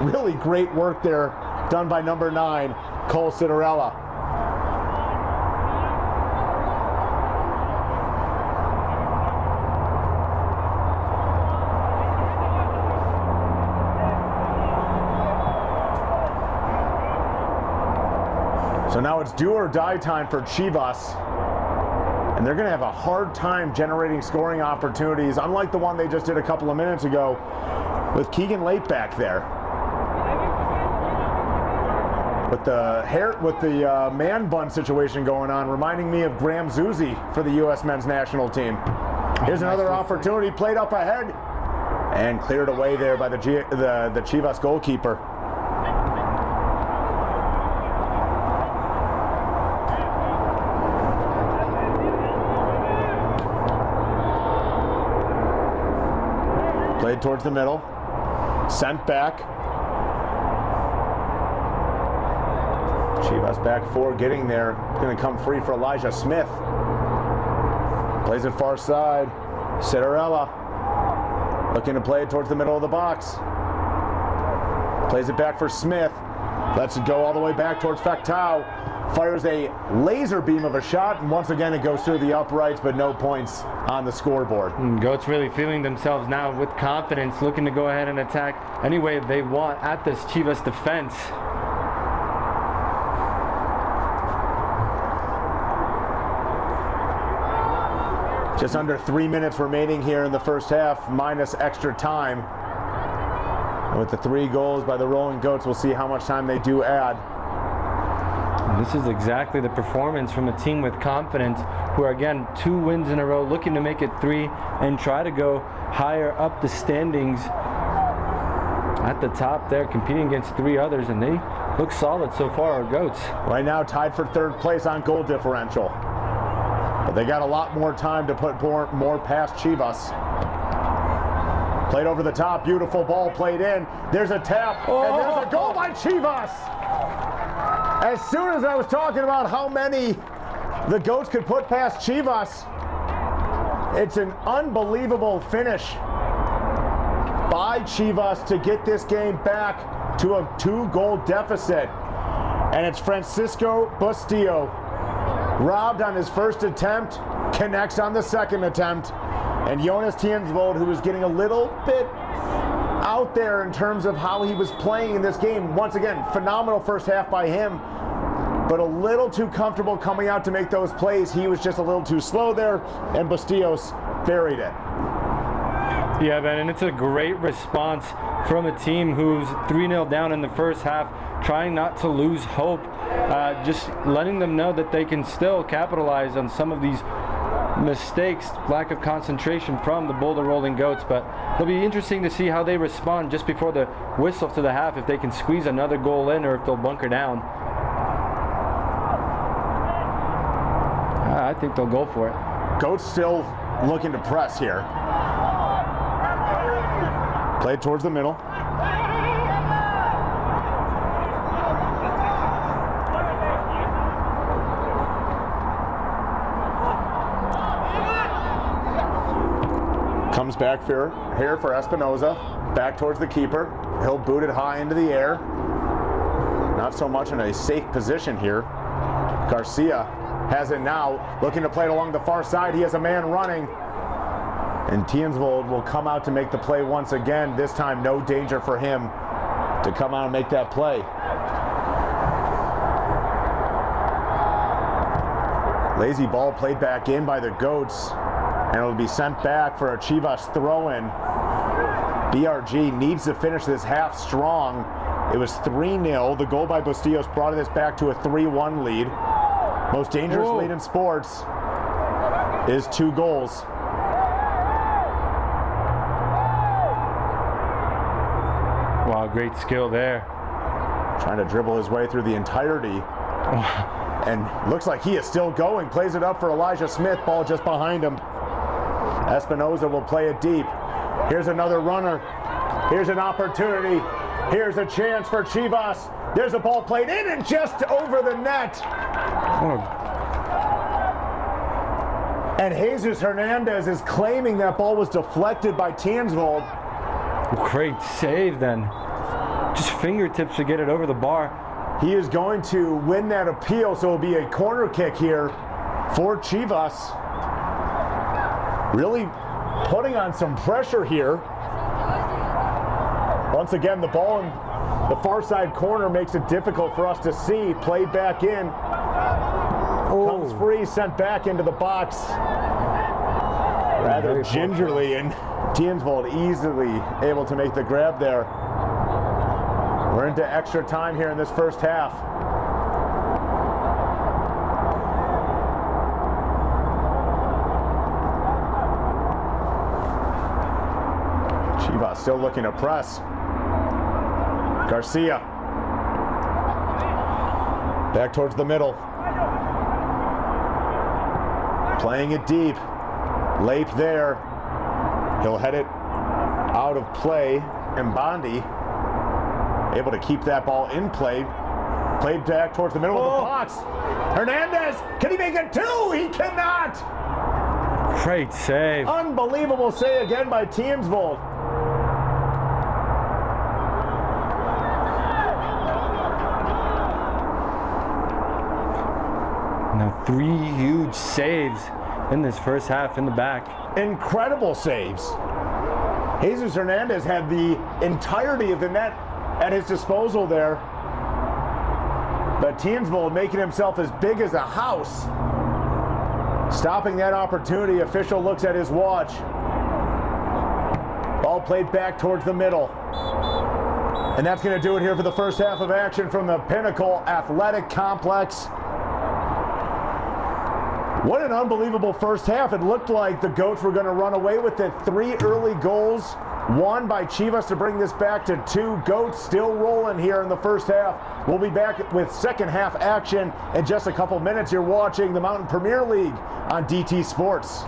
Really great work there done by number 9, Cole Cinderella. So now it's do or die time for Chivas And they're going to have a hard time generating scoring opportunities, unlike the one they just did a couple of minutes ago with Keegan Late back there. With the man bun situation going on, reminding me of Graham Zuzi for the U.S. men's national team. Here's another opportunity played up ahead and cleared away there by the Chivas goalkeeper. Played towards the middle, sent back. Chivas back four getting there. Going to come free for Elijah Smith. Plays it far side. Citarella looking to play it towards the middle of the box. Plays it back for Smith. Lets it go all the way back towards Factau. Fires a laser beam of a shot, and once again it goes through the uprights, but no points on the scoreboard. Goats really feeling themselves now with confidence, looking to go ahead and attack any way they want at this Chivas defense. Just under 3 minutes remaining here in the first half, minus extra time. And with the 3 goals by the Rollin Goats, we'll see how much time they do add. And this is exactly the performance from a team with confidence, who are, again, 2 wins in a row, looking to make it 3 and try to go higher up the standings at the top there, competing against 3 others, and they look solid so far, our Goats. Right now tied for 3rd place on goal differential. But they got a lot more time to put more past Chivas. Played over the top, beautiful ball played in. There's a tap, and there's a goal by Chivas. As soon as I was talking about how many the Goats could put past Chivas, it's an unbelievable finish by Chivas to get this game back to a 2-goal deficit. And it's Francisco Bustillo. Robbed on his first attempt, connects on the second attempt, and Jonas Tiensvold, who was getting a little bit out there in terms of how he was playing in this game. Once again, phenomenal first half by him, but a little too comfortable coming out to make those plays. He was just a little too slow there, and Bustillos buried it. Yeah, Ben, and it's a great response from a team who's 3-0 down in the first half, trying not to lose hope, just letting them know that they can still capitalize on some of these mistakes, lack of concentration from the Boulder Rollin Goats. But it'll be interesting to see how they respond just before the whistle to the half, if they can squeeze another goal in or if they'll bunker down. I think they'll go for it. Goats still looking to press here. Played towards the middle. Comes back here for Espinoza. Back towards the keeper. He'll boot it high into the air. Not so much in a safe position here. Garcia has it now. Looking to play it along the far side. He has a man running. And Tiensvold will come out to make the play once again. This time, no danger for him to come out and make that play. Lazy ball played back in by the Goats, and it'll be sent back for a Chivas throw-in. BRG needs to finish this half strong. It was 3-0. The goal by Bustillos brought this back to a 3-1 lead. Most dangerous lead in sports is 2 goals. Wow, great skill there. Trying to dribble his way through the entirety. And looks like he is still going. Plays it up for Elijah Smith. Ball just behind him. Espinoza will play it deep. Here's another runner. Here's an opportunity. Here's a chance for Chivas. There's a ball played in and just over the net. And Jesus Hernandez is claiming that ball was deflected by Tiensvold. Great save then. Just fingertips to get it over the bar. He is going to win that appeal, so it'll be a corner kick here for Chivas. Really putting on some pressure here. Once again, the ball in the far side corner makes it difficult for us to see. Played back in. Comes free, sent back into the box. Rather gingerly, and Tiensvold easily able to make the grab there. We're into extra time here in this first half. Chivas still looking to press. Garcia. Back towards the middle. Playing it deep. Late there. He'll head it out of play. And Bondi able to keep that ball in play. Played back towards the middle of the box. Hernandez, can he make it two? He cannot. Great save. Unbelievable save again by Tiensvold. Now 3 huge saves in this first half in the back. Incredible saves. Jesus Hernandez had the entirety of the net at his disposal there. But Tiensvold making himself as big as a house. Stopping that opportunity, official looks at his watch. Ball played back towards the middle. And that's going to do it here for the first half of action from the Pinnacle Athletic Complex. What an unbelievable first half. It looked like the Goats were going to run away with it. 3 early goals, 1 by Chivas to bring this back to 2. Goats still rolling here in the first half. We'll be back with second half action in just a couple minutes. You're watching the Mountain Premier League on DT Sports.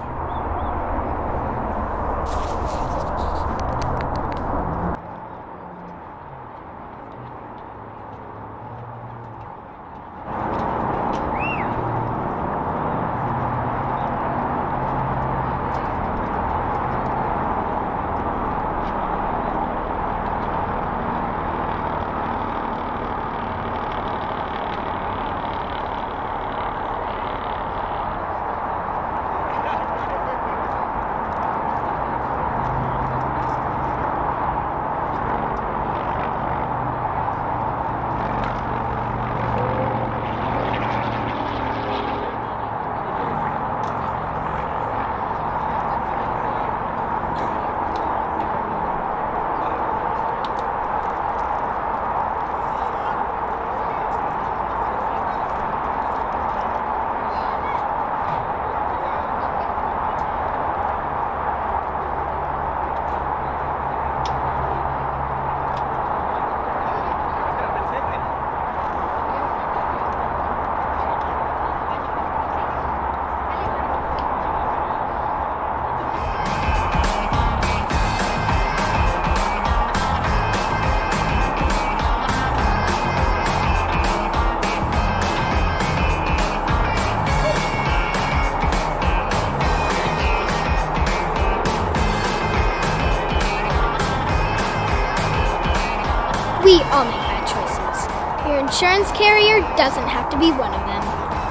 We all make bad choices. Your insurance carrier doesn't have to be one of them.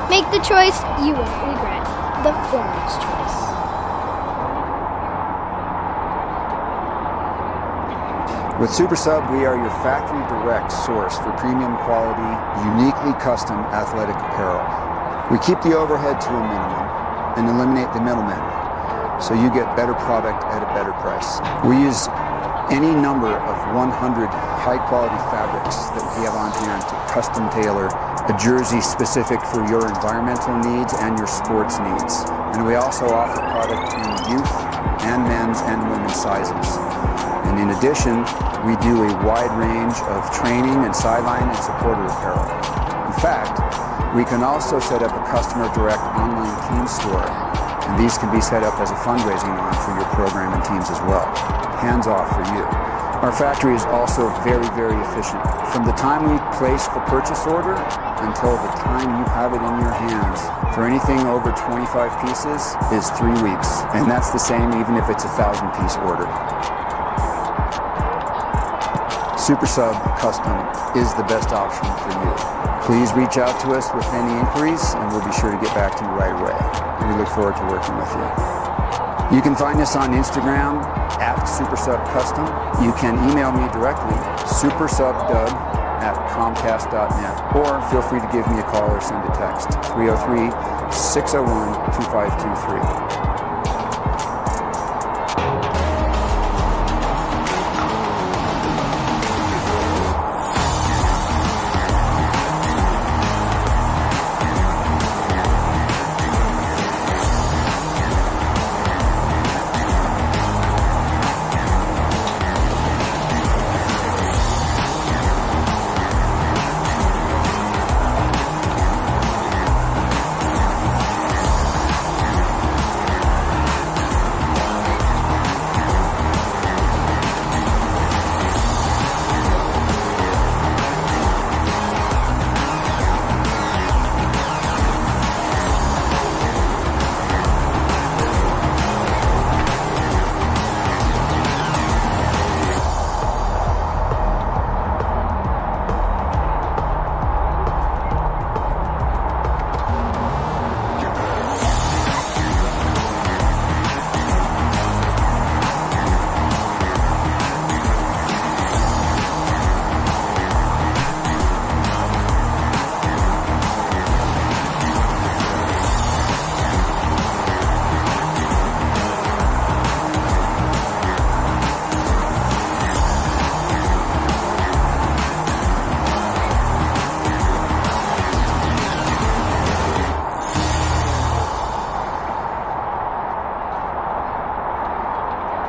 Make the choice you won't regret. The foremost choice. With Super Sub, we are your factory direct source for premium quality, uniquely custom athletic apparel. We keep the overhead to a minimum and eliminate the middlemen, so you get better product at a better price. We use any number of 100 high-quality fabrics that we have on hand to custom tailor a jersey specific for your environmental needs and your sports needs. And we also offer product in youth and men's and women's sizes. And in addition, we do a wide range of training and sideline and supporter apparel. In fact, we can also set up a customer direct online team store, and these can be set up as a fundraising arm for your program and teams as well. Hands off for you. Our factory is also very, very efficient. From the time we place the purchase order until the time you have it in your hands, for anything over 25 pieces is 3 weeks. And that's the same even if it's a 1,000-piece order. Super Sub Custom is the best option for you. Please reach out to us with any inquiries and we'll be sure to get back to you right away. And we look forward to working with you. You can find us on Instagram at SuperSubCustom. You can email me directly, supersubdoug at comcast.net, or feel free to give me a call or send a text, 303-601-2523.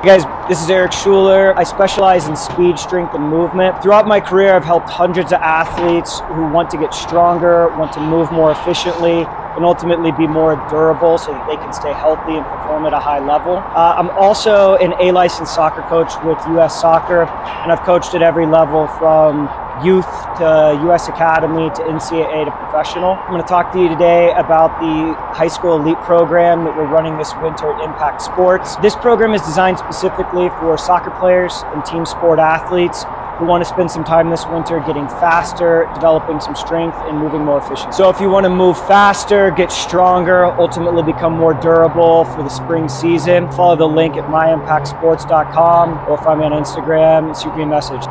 Hey guys, this is Eric Schuler. I specialize in speed, strength, and movement. Throughout my career, I've helped hundreds of athletes who want to get stronger, want to move more efficiently, and ultimately be more durable so that they can stay healthy and perform at a high level. I'm also an A-licensed soccer coach with U.S. Soccer, and I've coached at every level from youth to U.S. Academy to NCAA to professional. I'm going to talk to you today about the high school elite program that we're running this winter at Impact Sports. This program is designed specifically for soccer players and team sport athletes who want to spend some time this winter getting faster, developing some strength, and moving more efficiently. So if you want to move faster, get stronger, ultimately become more durable for the spring season, follow the link at myimpactsports.com or find me on Instagram and shoot me a message.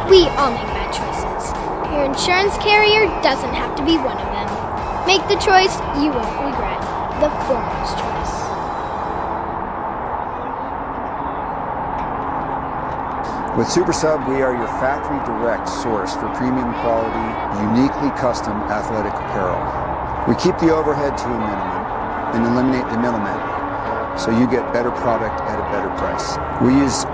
We all make bad choices. Your insurance carrier doesn't have to be one of them. Make the choice you won't regret. The foremost choice. With Super Sub, we are your factory direct source for premium quality, uniquely custom athletic apparel. We keep the overhead to a minimum and eliminate the middleman, so you get better product at a better price. We use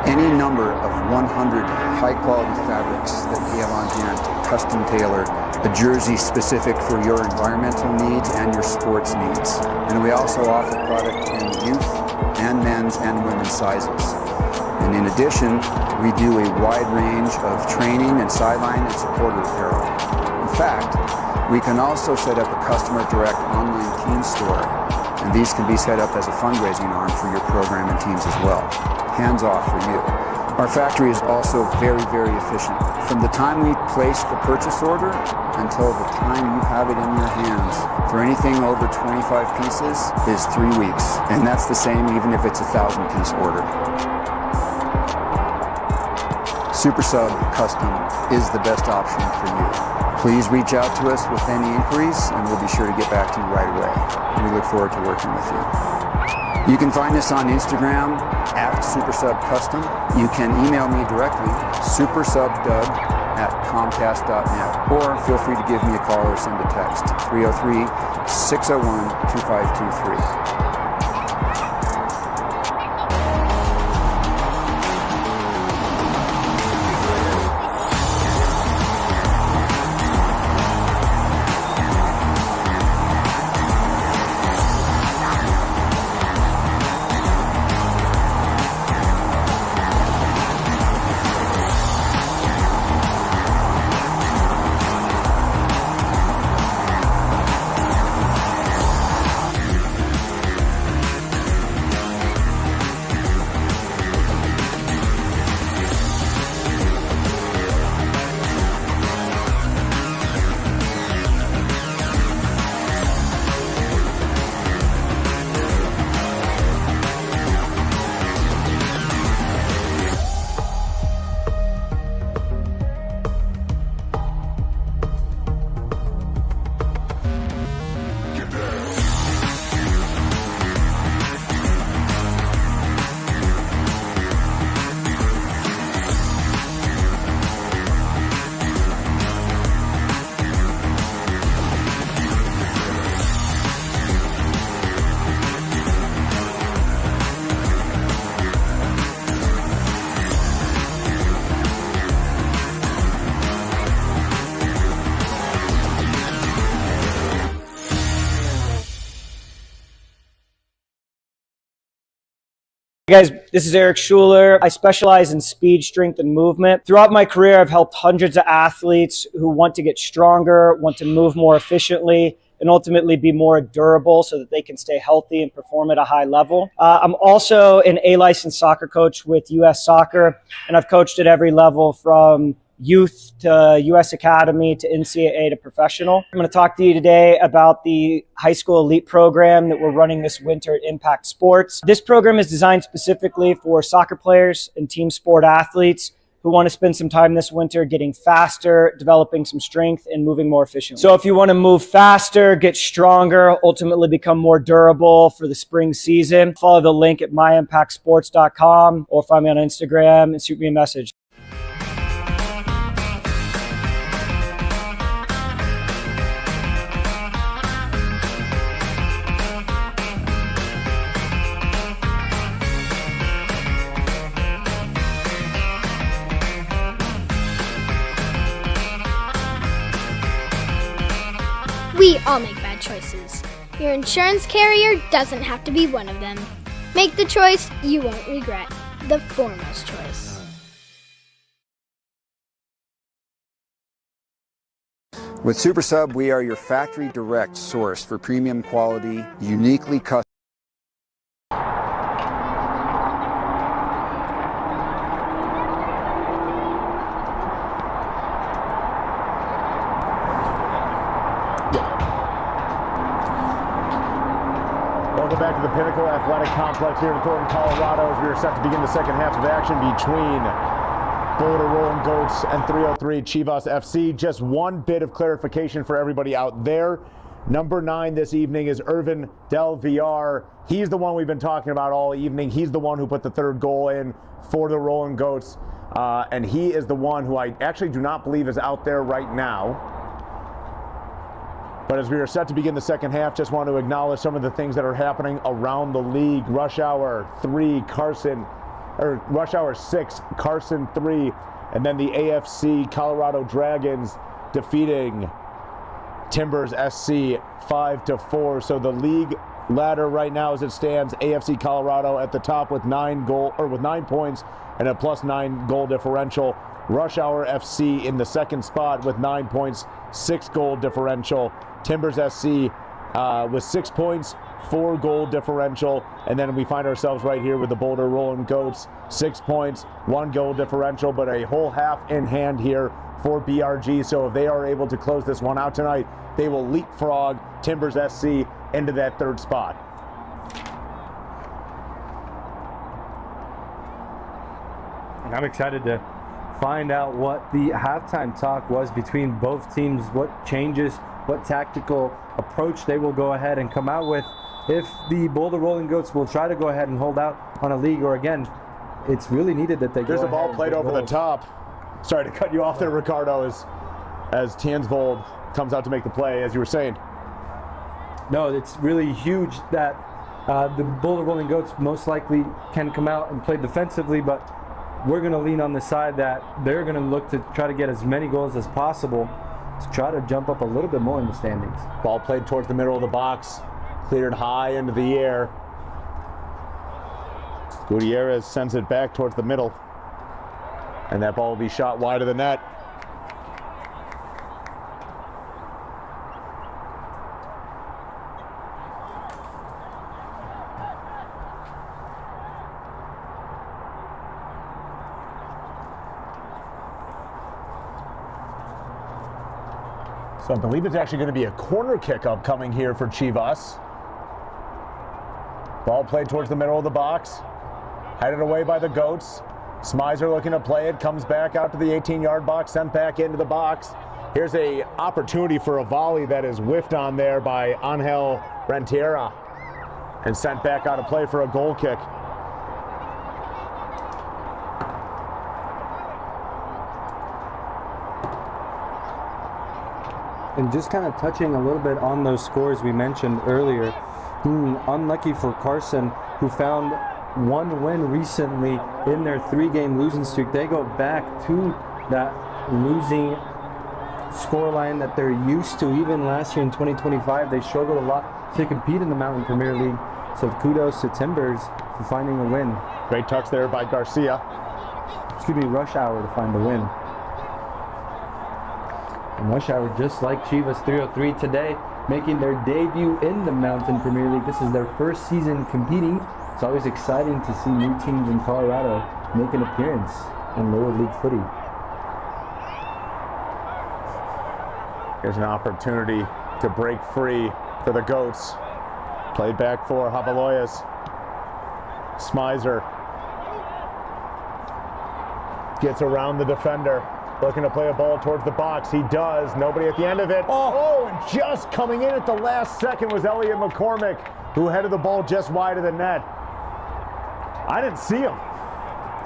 any number of 100 high-quality fabrics that we have on hand to custom tailor a jersey specific for your environmental needs and your sports needs. And we also offer product in youth and men's and women's sizes. And in addition, we do a wide range of training and sideline and supporter apparel. In fact, we can also set up a customer direct online team store, and these can be set up as a fundraising arm for your program and teams as well. Hands off for you. Our factory is also very, very efficient. From the time we place the purchase order until the time you have it in your hands, for anything over 25 pieces is 3 weeks. And that's the same even if it's a 1,000-piece order. Super Sub Custom is the best option for you. Please reach out to us with any inquiries and we'll be sure to get back to you right away. We look forward to working with you. You can find us on Instagram at SuperSubCustom. You can email me directly, supersubdoug@comcast.net, or feel free to give me a call or send a text, 303-601-2523. Hey guys, this is Eric Schuler. I specialize in speed, strength, and movement. Throughout my career, I've helped hundreds of athletes who want to get stronger, want to move more efficiently, and ultimately be more durable so that they can stay healthy and perform at a high level. I'm also an A-licensed soccer coach with U.S. Soccer, and I've coached at every level from youth to U.S. Academy to NCAA to professional. I'm going to talk to you today about the high school elite program that we're running this winter at Impact Sports. This program is designed specifically for soccer players and team sport athletes who want to spend some time this winter getting faster, developing some strength, and moving more efficiently. So if you want to move faster, get stronger, ultimately become more durable for the spring season, follow the link at myimpactsports.com or find me on Instagram and shoot me a message. We all make bad choices. Your insurance carrier doesn't have to be one of them. Make the choice you won't regret. The foremost choice. With Super Sub, we are your factory direct source for premium quality, uniquely custom. Welcome back to the Pinnacle Athletic Complex here in Thornton, Colorado, as we are set to begin the second half of action between Boulder Rollin Goats and 303 Chivas FC. Just one bit of clarification for everybody out there. Number 9 this evening is Irvin Del Villar. He's the one we've been talking about all evening. He's the one who put the third goal in for the Rollin Goats. And he is the one who I actually do not believe is out there right now. But as we are set to begin the second half, just want to acknowledge some of the things that are happening around the league. Rush Hour 6, Carson 3, and then the AFC Colorado Dragons defeating Timbers SC 5-4. So the league ladder right now as it stands, AFC Colorado at the top with 9 points and a +9 goal differential. Rush Hour FC in the second spot with 9 points, 6 goal differential. Timbers SC with 6 points, 4 goal differential. And then we find ourselves right here with the Boulder Rollin Goats, 6 points, 1 goal differential, but a whole half in hand here for BRG. So if they are able to close this one out tonight, they will leapfrog Timbers SC into that third spot. And I'm excited to find out what the halftime talk was between both teams, what changes, what tactical approach they will go ahead and come out with. If the Boulder Rollin Goats will try to go ahead and hold out on a league, or again, it's really needed that they There's go a ball ahead played and over the top. Sorry to cut you off there, Ricardo, as Tansvold comes out to make the play, as you were saying. No, it's really huge that the Boulder Rollin Goats most likely can come out and play defensively, but we're going to lean on the side that they're going to look to try to get as many goals as possible to try to jump up a little bit more in the standings. Ball played towards the middle of the box, cleared high into the air. Gutierrez sends it back towards the middle, and that ball will be shot wide of the net. So I believe it's actually going to be a corner kick upcoming here for Chivas. Ball played towards the middle of the box. Headed away by the Goats. Smizer looking to play it. Comes back out to the 18-yard box. Sent back into the box. Here's a opportunity for a volley that is whiffed on there by Angel Renteria. And sent back out of play for a goal kick. And just kind of touching a little bit on those scores we mentioned earlier, unlucky for Carson, who found one win recently in their 3-game losing streak. They go back to that losing scoreline that they're used to. Even last year in 2025, they struggled a lot to compete in the Mountain Premier League. So kudos to Timbers for finding a win. Great touch there by Garcia. Excuse me, Rush Hour to find the win. And Rush Hour, just like Chivas 303 today, making their debut in the Mountain Premier League. This is their first season competing. It's always exciting to see new teams in Colorado make an appearance in lower league footy. Here's an opportunity to break free for the Goats. Played back for Javaloyas. Smizer gets around the defender, looking to play a ball towards the box. He does. Nobody at the end of it. Oh, and just coming in at the last second was Elliot McCormick, who headed the ball just wide of the net. I didn't see him.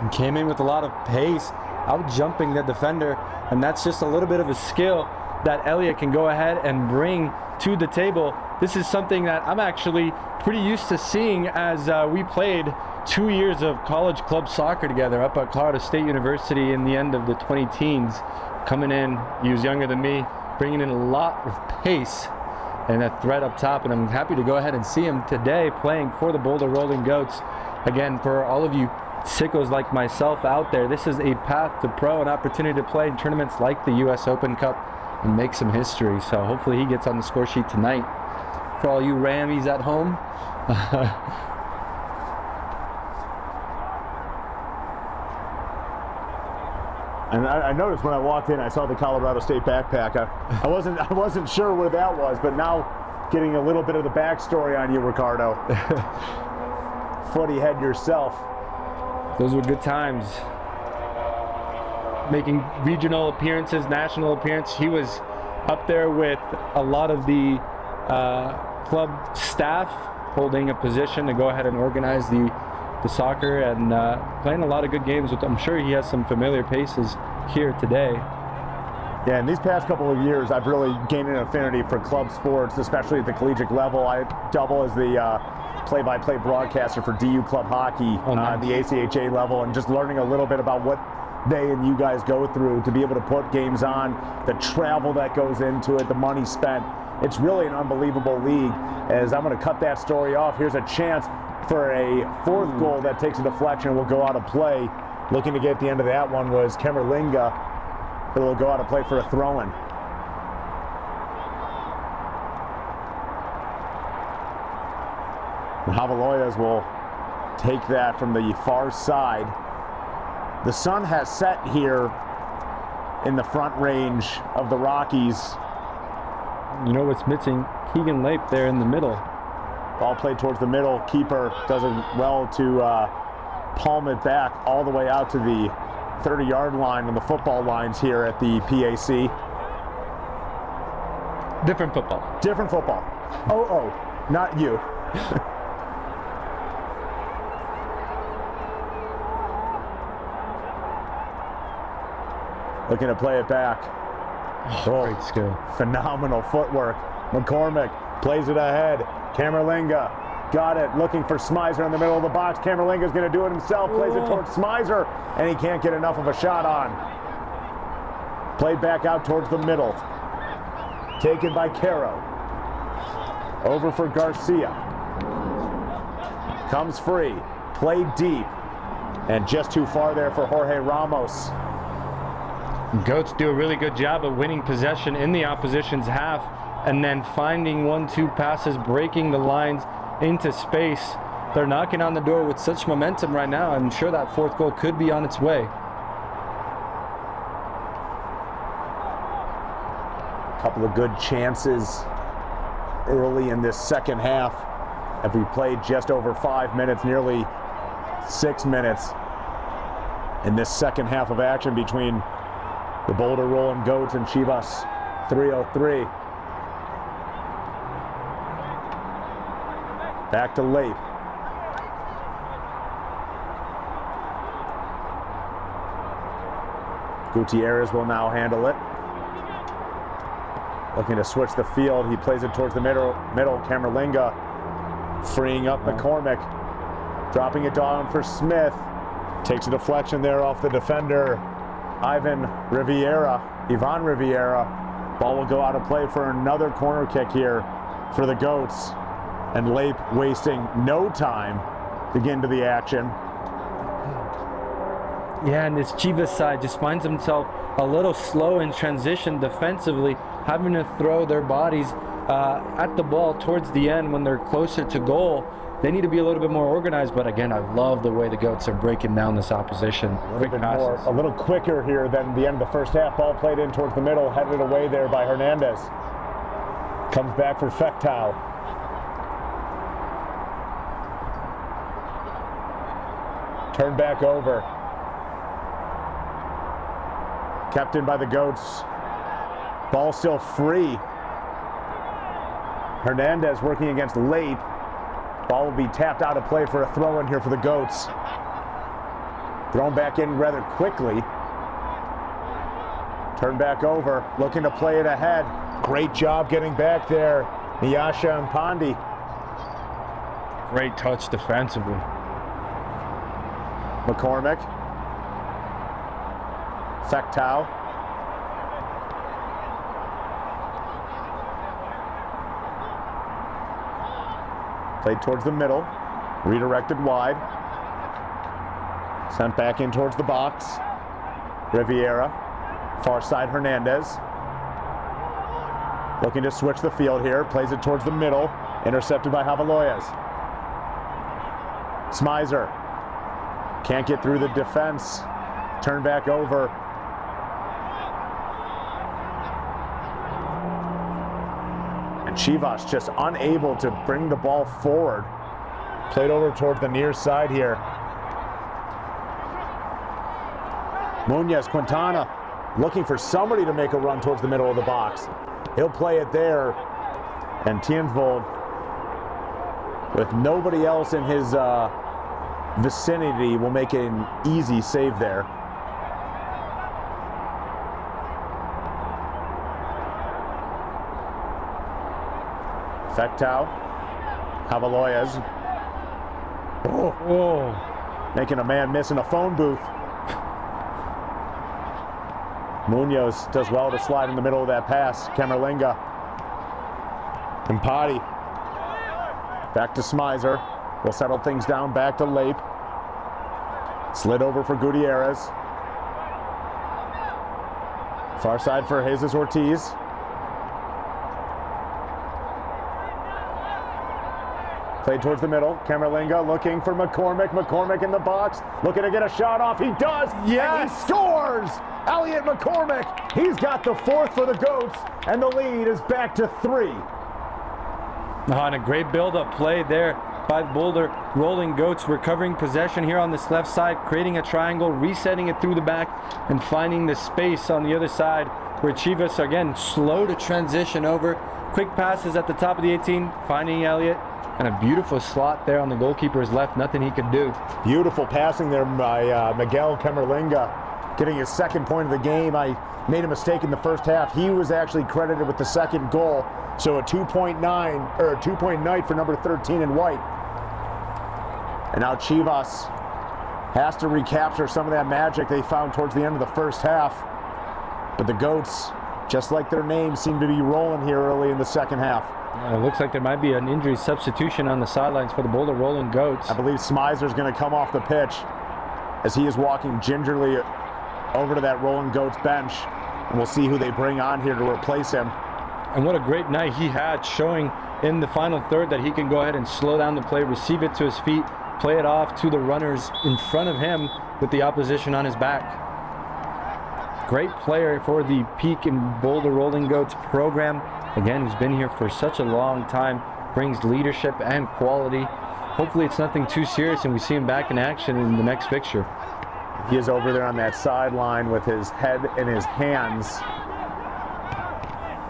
And came in with a lot of pace, out jumping the defender, and that's just a little bit of a skill that Elliot can go ahead and bring to the table. This is something that I'm actually pretty used to seeing, as we played 2 years of college club soccer together up at Colorado State University in the end of the 20-teens. Coming in, he was younger than me, bringing in a lot of pace and a threat up top, and I'm happy to go ahead and see him today playing for the Boulder Rollin Goats. Again, for all of you sickos like myself out there, this is a path to pro, an opportunity to play in tournaments like the US Open Cup and make some history. So hopefully he gets on the score sheet tonight. For all you Rammies at home, And I noticed when I walked in, I saw the Colorado State backpack. I wasn't sure where that was, but now getting a little bit of the backstory on you, Ricardo. Footy head yourself. those were good times. Making regional appearances, national appearance. He was up there with a lot of the club staff, holding a position to go ahead and organize the soccer, and playing a lot of good games. I'm sure he has some familiar faces here today. Yeah, in these past couple of years, I've really gained an affinity for club sports, especially at the collegiate level. I double as the play-by-play broadcaster for DU Club Hockey at the ACHA level, and just learning a little bit about what they and you guys go through to be able to put games on, the travel that goes into it, the money spent. It's really an unbelievable league. As I'm going to cut that story off, here's a chance for a fourth goal that takes a deflection, will go out of play. Looking to get at the end of that one was Camerlinga, who will go out of play for a throw-in. And Javaloyas will take that from the far side. The sun has set here in the front range of the Rockies. You know what's missing? Keegan Lape there in the middle. Ball played towards the middle. Keeper does it well to palm it back all the way out to the 30-yard line on the football lines here at the PAC. Different football. Different football. Oh, not you. Looking to play it back. Oh, great skill. Phenomenal footwork. McCormick plays it ahead. Camerlinga got it, looking for Smizer in the middle of the box. Camerlinga's going to do it himself, plays it towards Smizer, and he can't get enough of a shot on. Played back out towards the middle. Taken by Caro. Over for Garcia. Comes free. Played deep. And just too far there for Jorge Ramos. Goats do a really good job of winning possession in the opposition's half, and then finding 1-2 passes, breaking the lines into space. They're knocking on the door with such momentum right now. I'm sure that fourth goal could be on its way. A couple of good chances early in this second half. Have we played just over 5 minutes, nearly 6 minutes in this second half of action between the Boulder Rollin Goats and Chivas 303. Back to Lape. Gutierrez will now handle it. Looking to switch the field. He plays it towards the middle. Camerlinga freeing up McCormick. Dropping it down for Smith. Takes a deflection there off the defender. Ivan Riviera. Ball will go out of play for another corner kick here for the Goats. And Lape wasting no time to get into the action. Yeah, and this Chivas side just finds himself a little slow in transition defensively, having to throw their bodies at the ball towards the end when they're closer to goal. They need to be a little bit more organized, but again, I love the way the Goats are breaking down this opposition. A little quicker here than the end of the first half. Ball played in towards the middle, headed away there by Hernandez. Comes back for Fectau. Turned back over. Kept in by the Goats. Ball still free. Hernandez working against Lape. Ball will be tapped out of play for a throw in here for the Goats. Thrown back in rather quickly. Turned back over, looking to play it ahead. Great job getting back there, Nyasha and Pandi. Great touch defensively. McCormick. Fectau. Played towards the middle. Redirected wide. Sent back in towards the box. Riviera. Far side Hernandez. Looking to switch the field here. Plays it towards the middle. Intercepted by Javaloyes. Smizer. Can't get through the defense. Turn back over. And Chivas just unable to bring the ball forward. Played over toward the near side here. Munoz, Quintana looking for somebody to make a run towards the middle of the box. He'll play it there. And Tiensvold, with nobody else in his vicinity, will make an easy save there. Fectau, Javaloyes. Making a man miss in a phone booth. Munoz does well to slide in the middle of that pass. Camerlinga. Impati. Back to Smizer. Will settle things down back to Lape. Slid over for Gutierrez. Far side for Jesus Ortiz. Played towards the middle. Camerlinga looking for McCormick. McCormick in the box. Looking to get a shot off. He does. Yes. And he scores. Elliot McCormick. He's got the fourth for the Goats. And the lead is back to 3. And a great build-up play there by Boulder. Rolling Goats recovering possession here on this left side, creating a triangle, resetting it through the back, and finding the space on the other side where Chivas, again, slow to transition over. Quick passes at the top of the 18, finding Elliot. And a beautiful slot there on the goalkeeper's left. Nothing he could do. Beautiful passing there by Miguel Camerlinga, getting his second point of the game. I made a mistake in the first half. He was actually credited with the second goal. So a 2.9 or a 2-point night for number 13 in white. And now Chivas has to recapture some of that magic they found towards the end of the first half. But the Goats, just like their name, seem to be rolling here early in the second half. It looks like there might be an injury substitution on the sidelines for the Boulder Rolling Goats. I believe Smizer's going to come off the pitch as he is walking gingerly over to that Rolling Goats bench. And we'll see who they bring on here to replace him. And what a great night he had, showing in the final third that he can go ahead and slow down the play, receive it to his feet, play it off to the runners in front of him with the opposition on his back. Great player for the Peak and Boulder Rolling Goats program. Again, he's been here for such a long time, brings leadership and quality. Hopefully it's nothing too serious and we see him back in action in the next fixture. He is over there on that sideline with his head in his hands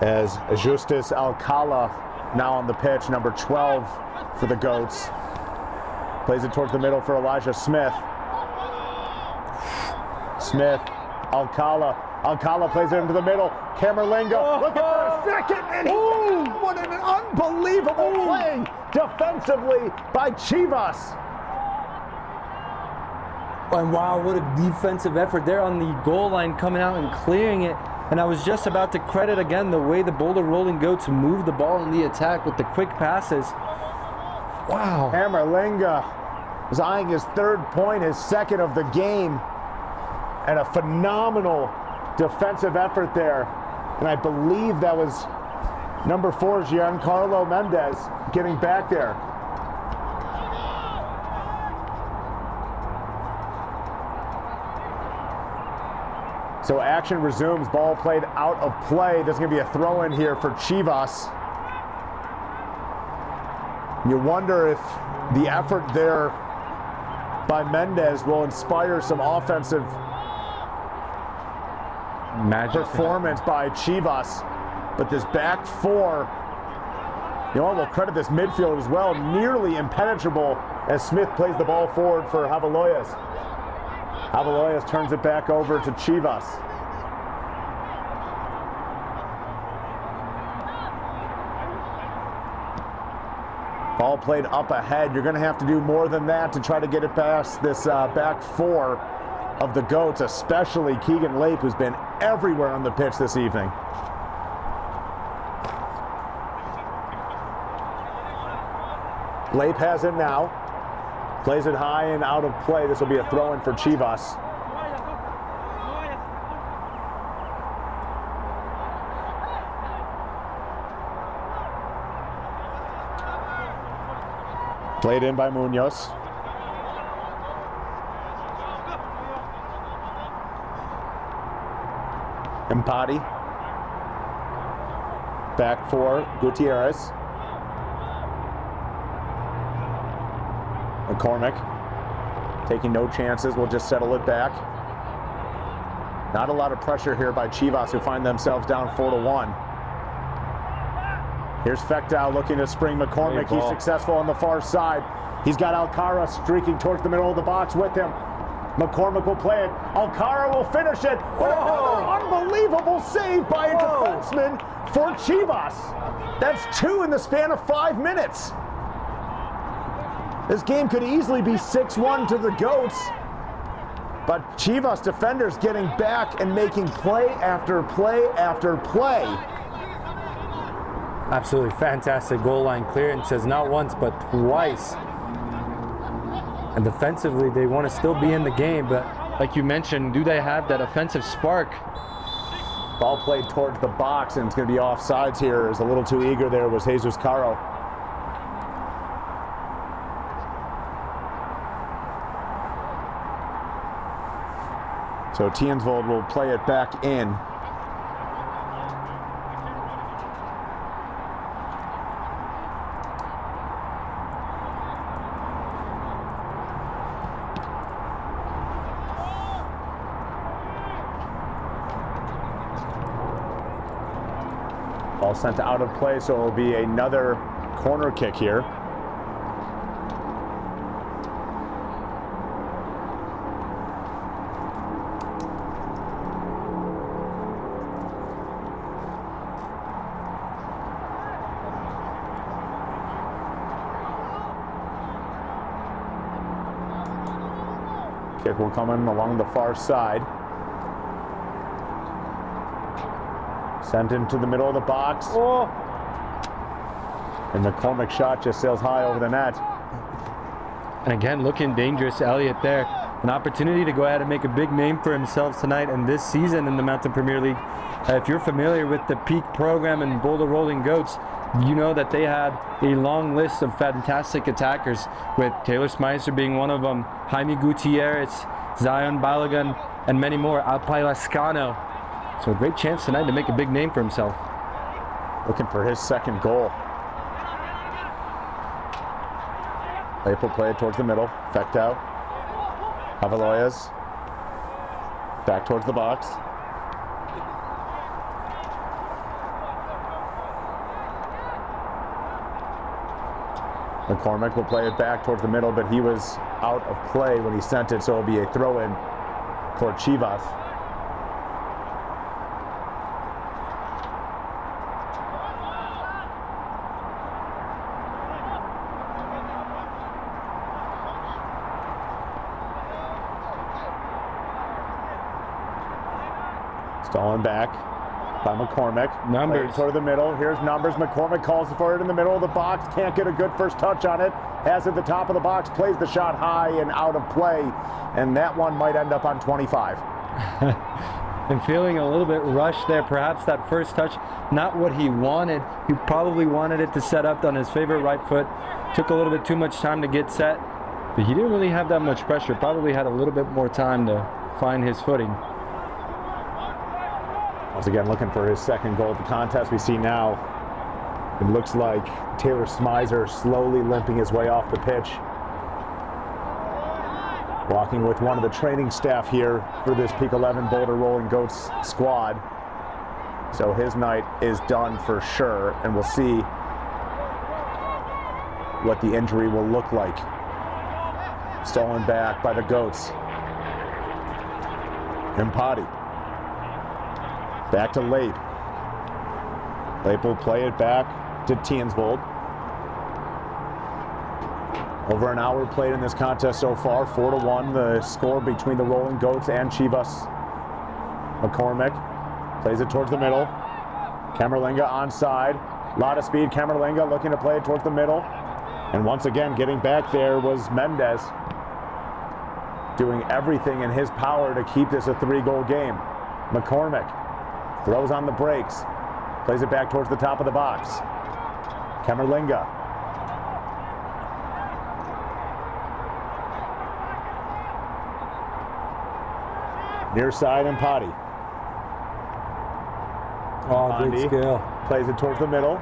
as Justus Alcala now on the pitch, number 12 for the Goats. Plays it towards the middle for Elijah Smith. Smith, Alcala. Alcala plays it into the middle. Camerlinga looking for a second, and what an unbelievable play defensively by Chivas. And wow, what a defensive effort there on the goal line, coming out and clearing it And I was just about to credit again the way the Boulder Rolling Goats move the ball in the attack with the quick passes. Wow. Hammerlinga is eyeing his 3rd point, his 2nd of the game. And a phenomenal defensive effort there. And I believe that was number 4, Giancarlo Mendez, getting back there. So action resumes, ball played out of play. There's going to be a throw-in here for Chivas. You wonder if the effort there by Mendez will inspire some offensive performance by Chivas. But this back 4, you know what, we'll credit this midfield as well, nearly impenetrable as Smith plays the ball forward for Javaloyas. Javaloyas turns it back over to Chivas. Ball played up ahead. You're going to have to do more than that to try to get it past this back 4 of the Goats, especially Keegan Lape, who's been everywhere on the pitch this evening. Lape has it now. Plays it high and out of play. This will be a throw-in for Chivas. Played in by Munoz. Empati. Back 4, Gutierrez. McCormick taking no chances, will just settle it back. Not a lot of pressure here by Chivas, who find themselves down 4-1. Here's Fectow looking to spring McCormick. He's successful on the far side. He's got Alcara streaking towards the middle of the box with him. McCormick will play it. Alcara will finish it. But another unbelievable save by a defenseman for Chivas. That's 2 in the span of 5 minutes. This game could easily be 6-1 to the Goats. But Chivas defenders getting back and making play after play after play. Absolutely fantastic goal line clearances, not once but twice. And defensively, they want to still be in the game, but like you mentioned, do they have that offensive spark? Ball played towards the box, and it's going to be offsides here. Is a little too eager there was Jesus Caro. So Tiensvold will play it back in. Ball sent out of play, so it will be another corner kick here. Kick will come in along the far side. Sent into the middle of the box. Oh. And the McCormick shot just sails high over the net. And again, looking dangerous, Elliott there. An opportunity to go ahead and make a big name for himself tonight and this season in the Mountain Premier League. If you're familiar with the Peak program and Boulder Rolling Goats, you know that they had a long list of fantastic attackers, with Taylor Smyser being one of them, Jaime Gutierrez, Zion Balogun, and many more, Alpay Lascano. So a great chance tonight to make a big name for himself. Looking for his second goal. Lape will play it towards the middle. Fectow. Javaloyas. Back towards the box. McCormick will play it back towards the middle, but he was out of play when he sent it, so it'll be a throw-in for Chivas. Stolen back. by McCormick. Numbers. Toward the middle. Here's numbers. McCormick calls for it in the middle of the box. Can't get a good first touch on it. Has it at the top of the box. Plays the shot high and out of play. And that one might end up on 25. And feeling a little bit rushed there. Perhaps that first touch, not what he wanted. He probably wanted it to set up on his favorite right foot. Took a little bit too much time to get set. But he didn't really have that much pressure. Probably had a little bit more time to find his footing. Once again, looking for his second goal of the contest. We see now, it looks like Taylor Smizer slowly limping his way off the pitch. Walking with one of the training staff here for this Peak 11 Boulder Rolling Goats squad. So his night is done for sure, and we'll see what the injury will look like. Stolen back by the Goats. Impati. Back to Lape. Lape will play it back to Tiensvold. Over an hour played in this contest so far, 4-1 the score between the Rolling Goats and Chivas. McCormick plays it towards the middle. Camerlinga onside. A lot of speed. Camerlinga looking to play it towards the middle. And once again, getting back there was Mendez. Doing everything in his power to keep this a 3-goal game. McCormick throws on the brakes. Plays it back towards the top of the box. Camerlinga. Near side Impati. Oh, good skill. Plays it towards the middle.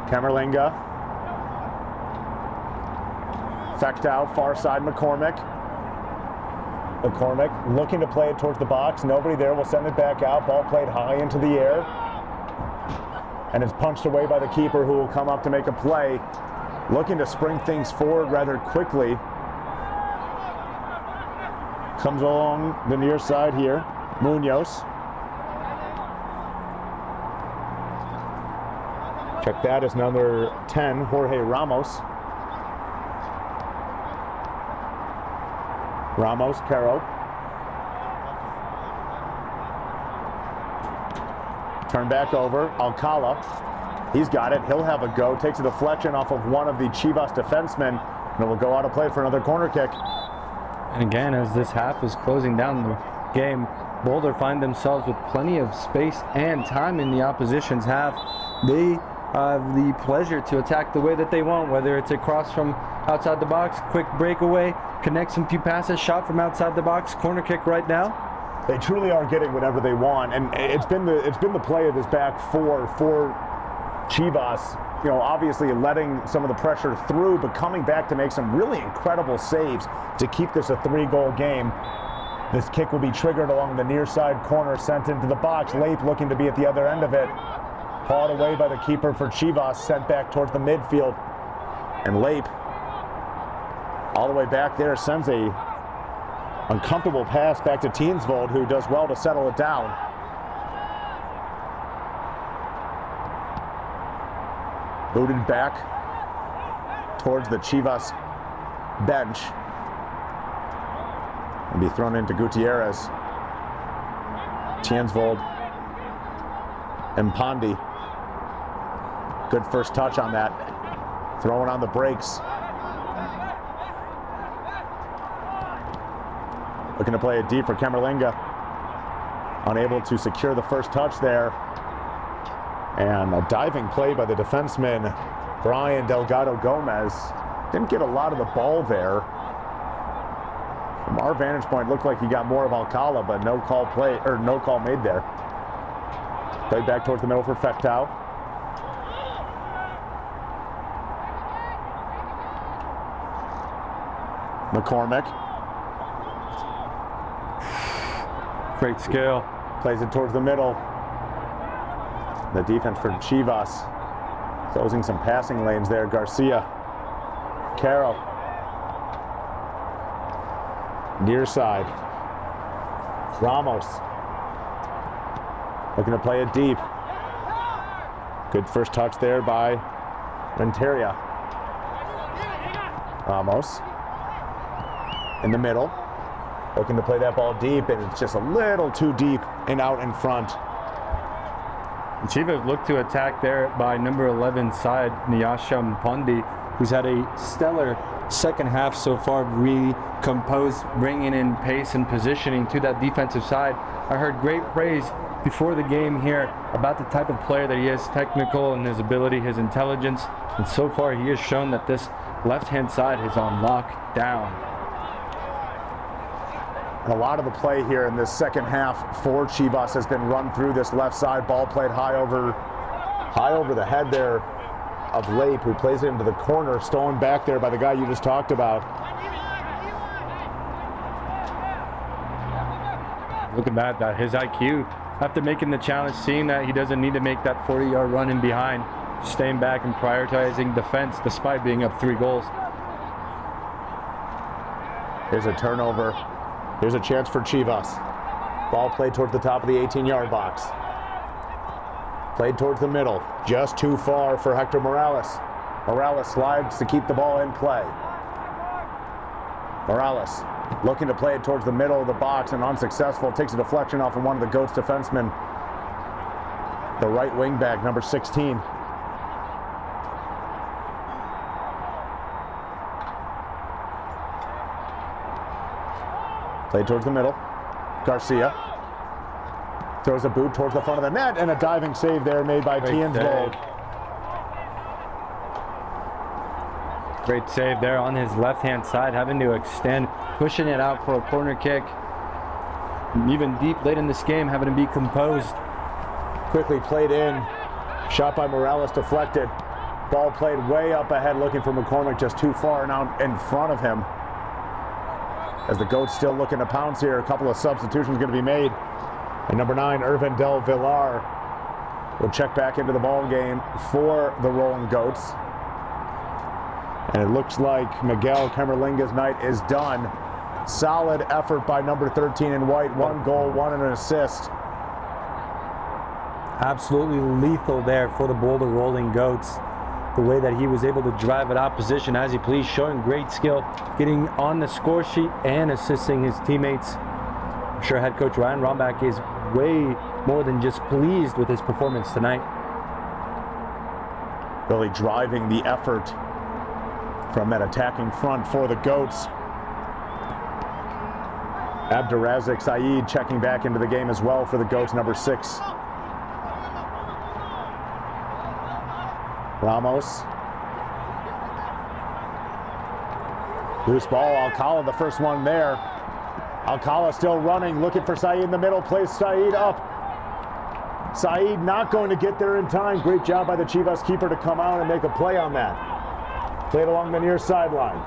Camerlinga. Fecked out, far side McCormick. McCormick looking to play it towards the box. Nobody there, will send it back out. Ball played high into the air. And it's punched away by the keeper, who will come up to make a play. Looking to spring things forward rather quickly. Comes along the near side here. Munoz. Check that as number 10, Jorge Ramos. Ramos, Caro. Turn back over, Alcala. He's got it, he'll have a go. Takes a deflection off of one of the Chivas defensemen, and it will go out of play for another corner kick. And again, as this half is closing down the game, Boulder find themselves with plenty of space and time in the opposition's half. They have the pleasure to attack the way that they want, whether it's across from outside the box, quick breakaway, connect some few passes, shot from outside the box, corner kick right now. They truly are getting whatever they want, and it's been the play of this back four for Chivas. You know, obviously letting some of the pressure through, but coming back to make some really incredible saves to keep this a 3-goal game. This kick will be triggered along the near side corner, sent into the box. Lape looking to be at the other end of it. Pawed away by the keeper for Chivas, sent back towards the midfield. And Lape, all the way back there, sends a uncomfortable pass back to Tiensvold, who does well to settle it down. Booted back towards the Chivas bench. And be thrown into Gutierrez. Tiensvold and Pondi. Good first touch on that. Throwing on the brakes. Looking to play it deep for Camerlinga. Unable to secure the first touch there. And a diving play by the defenseman, Brian Delgado Gomez. Didn't get a lot of the ball there. From our vantage point, looked like he got more of Alcala, but no call made there. Played back towards the middle for Fectau. McCormick. Great skill. Plays it towards the middle. The defense for Chivas closing some passing lanes there. Garcia. Caro. Near side. Ramos. Looking to play it deep. Good first touch there by Renteria. Ramos. In the middle. Looking to play that ball deep, and it's just a little too deep and out in front. Chivas look to attack there by number 11 side, Nyasha Mpondi, who's had a stellar second half so far, really composed, bringing in pace and positioning to that defensive side. I heard great praise before the game here about the type of player that he is, technical and his ability, his intelligence, and so far he has shown that this left-hand side is on lockdown. And a lot of the play here in this second half for Chivas has been run through this left side. Ball played high over the head there of Lape, who plays it into the corner, stolen back there by the guy you just talked about. Look at that, his IQ. After making the challenge, seeing that he doesn't need to make that 40-yard run in behind, staying back and prioritizing defense despite being up 3 goals. Here's a turnover. Here's a chance for Chivas. Ball played towards the top of the 18-yard box. Played towards the middle. Just too far for Hector Morales. Morales slides to keep the ball in play. Morales looking to play it towards the middle of the box and unsuccessful. Takes a deflection off of one of the Goats defensemen. The right wing back, number 16. Played towards the middle. Garcia throws a boot towards the front of the net, and a diving save there made by Tiensvold. Great save there on his left-hand side, having to extend, pushing it out for a corner kick. Even deep late in this game, having to be composed. Quickly played in. Shot by Morales, deflected. Ball played way up ahead, looking for McCormick, just too far and out in front of him. As the Goats still looking to pounce here, a couple of substitutions going to be made. And number 9, Irvin Del Villar, will check back into the ball game for the Rollin Goats. And it looks like Miguel Camerlinga's night is done. Solid effort by number 13 in white. 1 goal, 1 and an assist. Absolutely lethal there for the Boulder Rolling Goats. The way that he was able to drive it opposition as he pleased, showing great skill, getting on the score sheet and assisting his teammates. I'm sure head coach Ryan Rombach is way more than just pleased with his performance tonight. Really driving the effort from that attacking front for the Goats. Abdurazik Saeed checking back into the game as well for the Goats, number 6. Ramos. Loose ball, Alcala the first one there. Alcala still running, looking for Saeed in the middle, plays Saeed up. Saeed not going to get there in time. Great job by the Chivas keeper to come out and make a play on that. Played along the near sideline.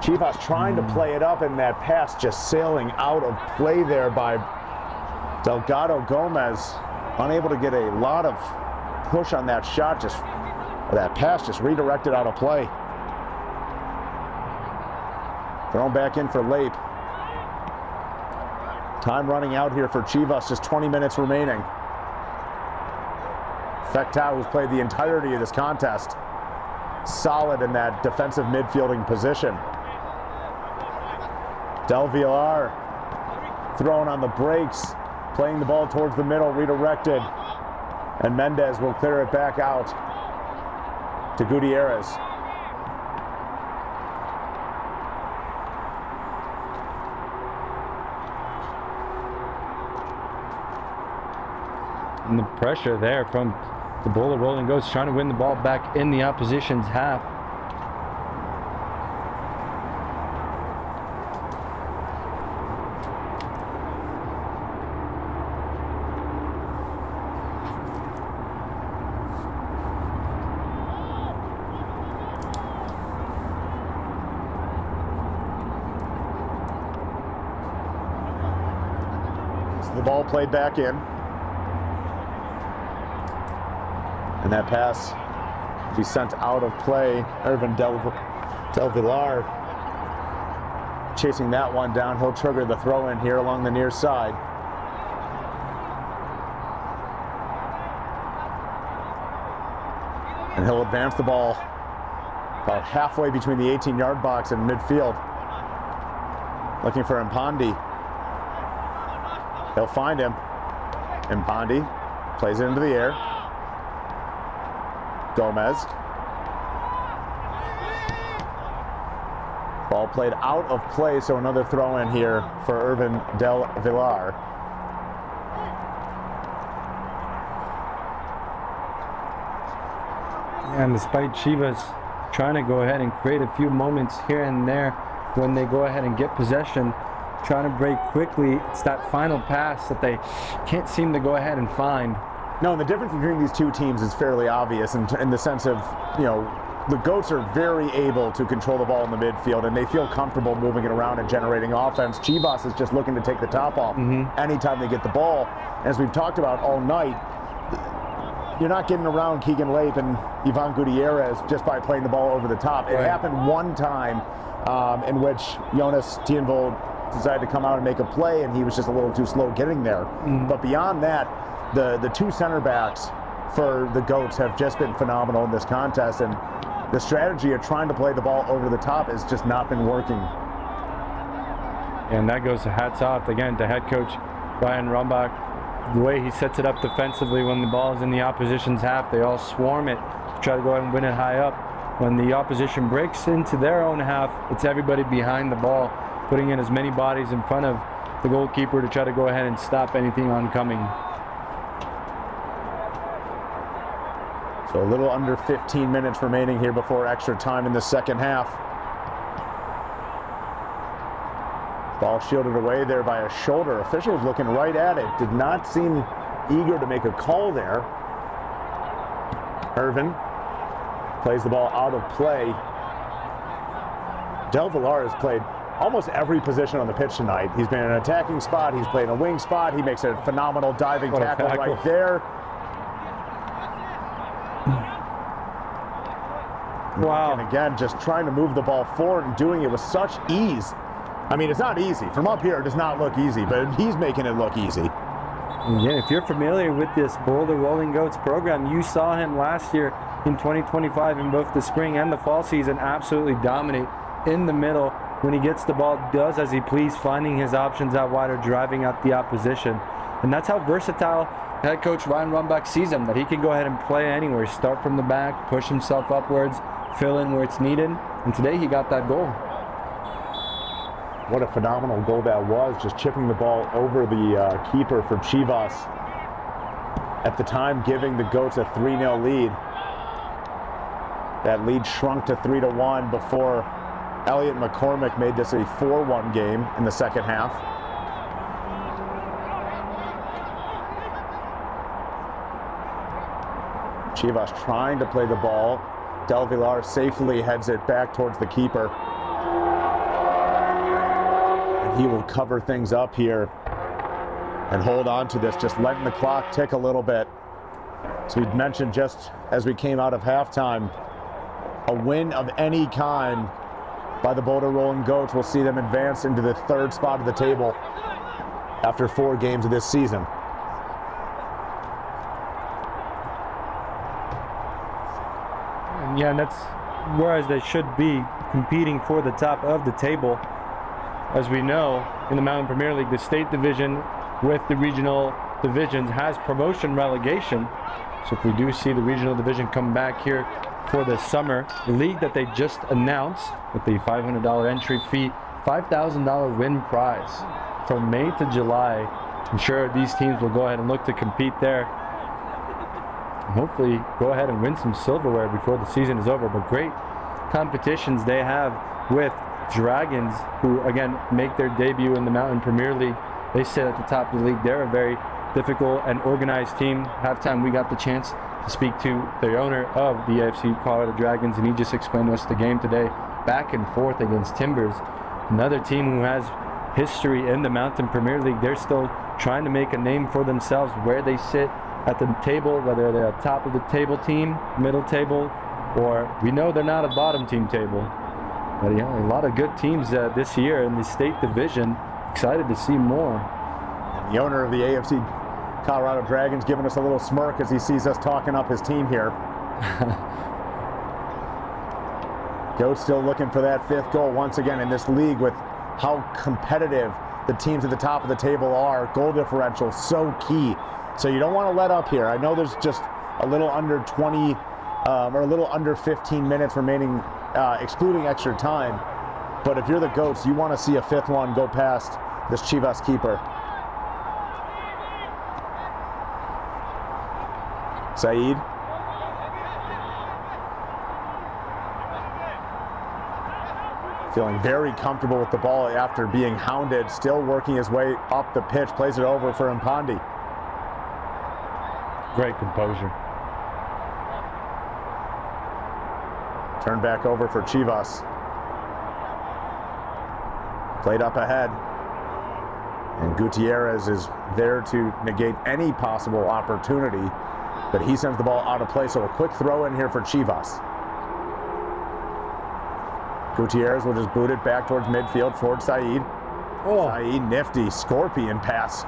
Chivas trying to play it up, and that pass just sailing out of play there by Delgado Gomez. Unable to get a lot of push on that shot, that pass just redirected out of play. Thrown back in for Lape. Time running out here for Chivas, just 20 minutes remaining. Fectau, who's played the entirety of this contest, solid in that defensive midfielding position. Del Villar throwing on the brakes, playing the ball towards the middle, redirected. And Mendez will clear it back out to Gutierrez. And the pressure there from the Boulder Rolling Goats trying to win the ball back in the opposition's half. So the ball played back in. And that pass be sent out of play. Irvin Del Villar chasing that one down. He'll trigger the throw in here along the near side. And he'll advance the ball about halfway between the 18-yard box and midfield. Looking for Mpondi. They'll find him. And Bondi plays it into the air. Gomez. Ball played out of play, so another throw in here for Irvin Del Villar. And despite Chivas trying to go ahead and create a few moments here and there when they go ahead and get possession, trying to break quickly, it's that final pass that they can't seem to go ahead and find. No, and the difference between these two teams is fairly obvious in the sense of, you know, the Goats are very able to control the ball in the midfield, and they feel comfortable moving it around and generating offense. Chivas is just looking to take the top off anytime they get the ball. As we've talked about all night, you're not getting around Keegan Lape and Ivan Gutierrez just by playing the ball over the top. It happened one time in which Jonas Tienvold decided to come out and make a play, and he was just a little too slow getting there. But beyond that, the two center backs for the Goats have just been phenomenal in this contest, and the strategy of trying to play the ball over the top has just not been working. And that goes to hats off again to head coach Ryan Rumbach. The way he sets it up defensively when the ball is in the opposition's half, they all swarm it to try to go ahead and win it high up. When the opposition breaks into their own half, it's everybody behind the ball, putting in as many bodies in front of the goalkeeper to try to go ahead and stop anything oncoming. So a little under 15 minutes remaining here before extra time in the second half. Ball shielded away there by a shoulder. Officials looking right at it. Did not seem eager to make a call there. Irvin plays the ball out of play. Del Villar has played almost every position on the pitch tonight. He's been in an attacking spot. He's played in a wing spot. He makes a phenomenal diving tackle right there. Wow. And again, just trying to move the ball forward and doing it with such ease. I mean, it's not easy. From up here, it does not look easy, but he's making it look easy. Yeah, if you're familiar with this Boulder Rolling Goats program, you saw him last year in 2025 in both the spring and the fall season absolutely dominate in the middle. When he gets the ball, does as he please, finding his options out wide or driving out the opposition. And that's how versatile head coach Ryan Rumbach sees him, that he can go ahead and play anywhere, start from the back, push himself upwards, fill in where it's needed. And today he got that goal. What a phenomenal goal that was, just chipping the ball over the keeper for Chivas. At the time, giving the Goats a 3-0 lead. That lead shrunk to 3-1 before Elliot McCormick made this a 4-1 game in the second half. Chivas trying to play the ball. Del Villar safely heads it back towards the keeper. And he will cover things up here and hold on to this, just letting the clock tick a little bit. As we mentioned just as we came out of halftime, a win of any kind by the Boulder Rolling Goats will see them advance into the third spot of the table after 4 games of this season. Yeah, and that's whereas they should be competing for the top of the table. As we know, in the Mountain Premier League, the state division with the regional divisions has promotion relegation. So if we do see the regional division come back here for the summer, the league that they just announced with the $500 entry fee, $5,000 win prize from May to July. I'm sure these teams will go ahead and look to compete there. Hopefully go ahead and win some silverware before the season is over. But great competitions they have with Dragons, who again make their debut in the Mountain Premier League. They sit at the top of the league. They're a very difficult and organized team. Halftime we got the chance to speak to the owner of the AFC Colorado Dragons, and he just explained to us the game today, back and forth against Timbers, another team who has history in the Mountain Premier League. They're still trying to make a name for themselves where they sit at the table, whether they're a top of the table team, middle table, or we know they're not a bottom team table. But yeah, a lot of good teams this year in the state division. Excited to see more. And the owner of the AFC Colorado Dragons giving us a little smirk as he sees us talking up his team here. Goats still looking for that 5th goal once again in this league with how competitive the teams at the top of the table are. Goal differential, so key. So you don't want to let up here. I know there's just a little under 20 or a little under 15 minutes remaining, excluding extra time. But if you're the Goats, you want to see a fifth one go past this Chivas keeper. Said. Feeling very comfortable with the ball after being hounded, still working his way up the pitch, plays it over for Mpandi. Great composure. Turned back over for Chivas. Played up ahead. And Gutierrez is there to negate any possible opportunity, but he sends the ball out of play, so a quick throw in here for Chivas. Gutierrez will just boot it back towards midfield for Said. Said, nifty, scorpion pass.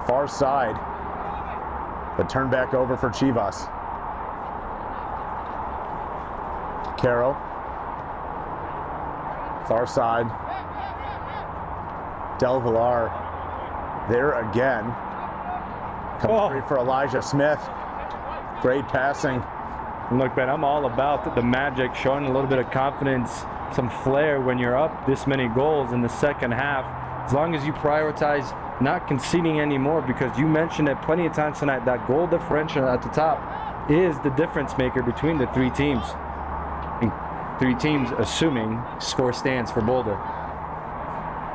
Far side. But turned back over for Chivas. Caro. Far side. Del Villar there again. Coming free for Elijah Smith. Great passing. Look, Ben, I'm all about the magic, showing a little bit of confidence, some flair when you're up this many goals in the second half. As long as you prioritize not conceding anymore, because you mentioned it plenty of times tonight, that goal differential at the top is the difference maker between the three teams. And three teams assuming score stands for Boulder.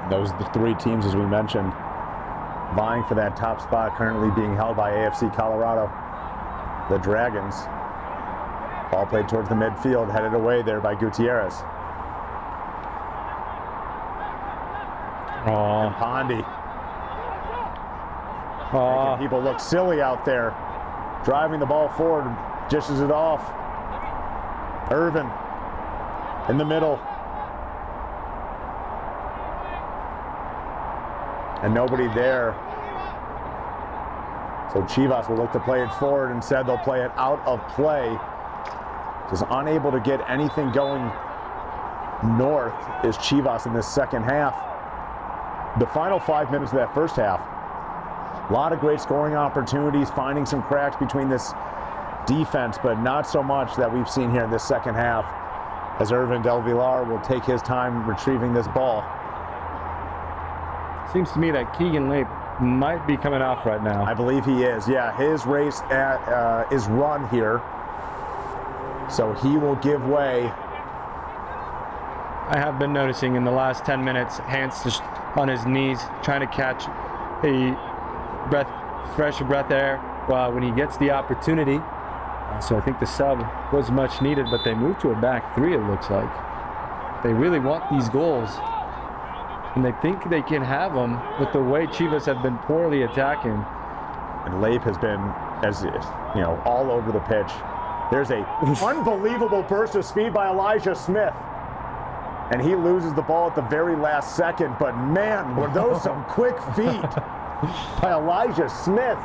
Those are the three teams, as we mentioned, vying for that top spot, currently being held by AFC Colorado. The Dragons. Ball played towards the midfield, headed away there by Gutierrez. Mpandi. Making people look silly out there. Driving the ball forward, dishes it off. Irvin in the middle. And nobody there. So Chivas will look to play it forward. Instead, they'll play it out of play. Just unable to get anything going north is Chivas in this second half. The final 5 minutes of that first half, a lot of great scoring opportunities, finding some cracks between this defense, but not so much that we've seen here in this second half, as Irvin Del Villar will take his time retrieving this ball. Seems to me that Keegan Lape might be coming off right now. I believe he is. Yeah, his race is run here. So he will give way. I have been noticing in the last 10 minutes, hands just on his knees, trying to catch a fresh breath air when he gets the opportunity. So I think the sub was much needed, but they moved to a back three, it looks like. They really want these goals, and they think they can have them with the way Chivas have been poorly attacking. And Lape has been, as you know, all over the pitch. There's a unbelievable burst of speed by Elijah Smith. And he loses the ball at the very last second. But man, were those some quick feet by Elijah Smith.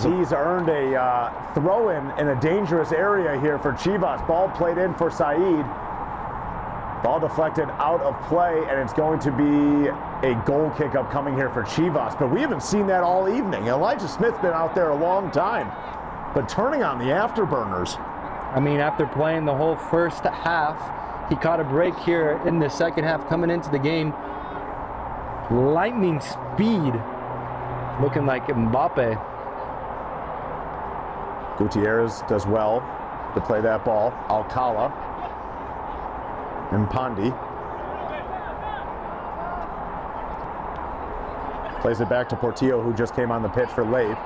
He's earned a throw-in in a dangerous area here for Chivas. Ball played in for Said. Ball deflected out of play, and it's going to be a goal kick upcoming here for Chivas. But we haven't seen that all evening. Elijah Smith's been out there a long time, but turning on the afterburners. I mean, after playing the whole first half, he caught a break here in the second half coming into the game. Lightning speed, looking like Mbappe. Gutierrez does well to play that ball. Alcala. Mpandi. Plays it back to Portillo, who just came on the pitch for Lape.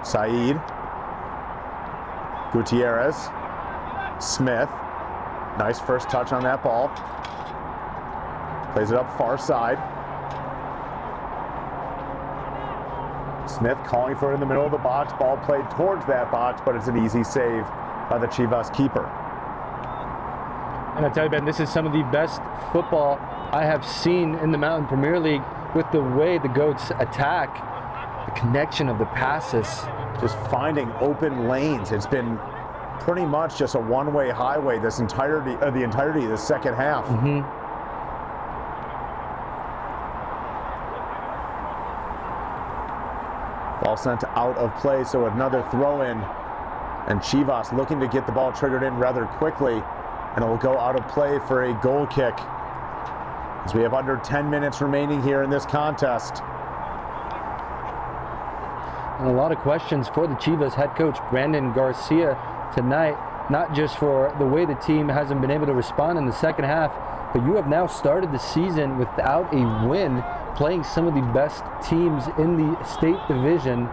Said. Gutierrez. Smith. Nice first touch on that ball. Plays it up far side. Smith calling for it in the middle of the box. Ball played towards that box, but it's an easy save by the Chivas keeper. And I tell you, Ben, this is some of the best football I have seen in the Mountain Premier League with the way the Goats attack, the connection of the passes. Just finding open lanes. It's been pretty much just a one-way highway the entirety of the second half. Ball sent out of play, so another throw in. And Chivas looking to get the ball triggered in rather quickly. And it will go out of play for a goal kick. As we have under 10 minutes remaining here in this contest. And a lot of questions for the Chivas head coach, Brandon Garcia, tonight. Not just for the way the team hasn't been able to respond in the second half, but you have now started the season without a win, playing some of the best teams in the state division.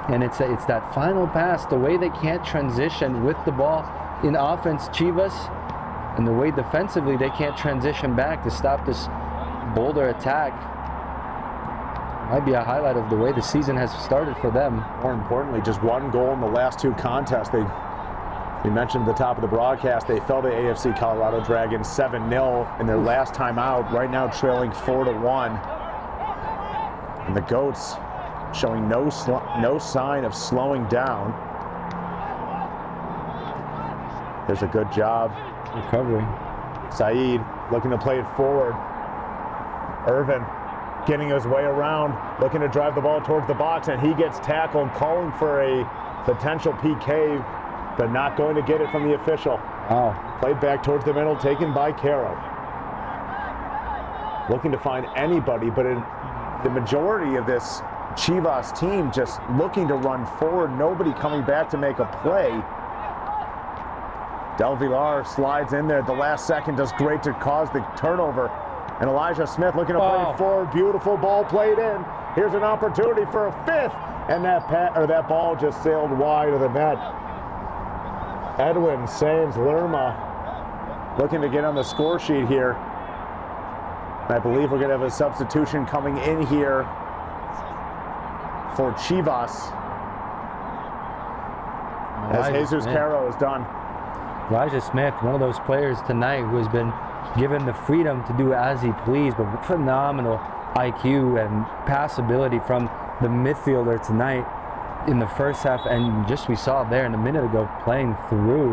And it's that final pass, the way they can't transition with the ball in offense, Chivas, and the way defensively they can't transition back to stop this Boulder attack. Might be a highlight of the way the season has started for them. More importantly, just one goal in the last two contests. We mentioned at the top of the broadcast, they fell to AFC Colorado Dragons 7-0 in their last time out, right now trailing 4-1. And the Goats showing no sign of slowing down. There's a good job. Recovery. Saeed looking to play it forward. Irvin getting his way around, looking to drive the ball towards the box, and he gets tackled, calling for a potential PK, but not going to get it from the official. Wow. Played back towards the middle, taken by Caro. Looking to find anybody, but the majority of this Chivas team just looking to run forward, nobody coming back to make a play. Del Villar slides in there at the last second, does great to cause the turnover. And Elijah Smith looking to play it forward. Beautiful ball played in. Here's an opportunity for a fifth. And that ball just sailed wide of the net. Edwin Sames Lerma looking to get on the score sheet here. I believe we're going to have a substitution coming in here for Chivas. As Jesus Caro is done. Elijah Smith, one of those players tonight who has been given the freedom to do as he pleased, but phenomenal IQ and pass ability from the midfielder tonight in the first half, and just we saw there in a minute ago playing through.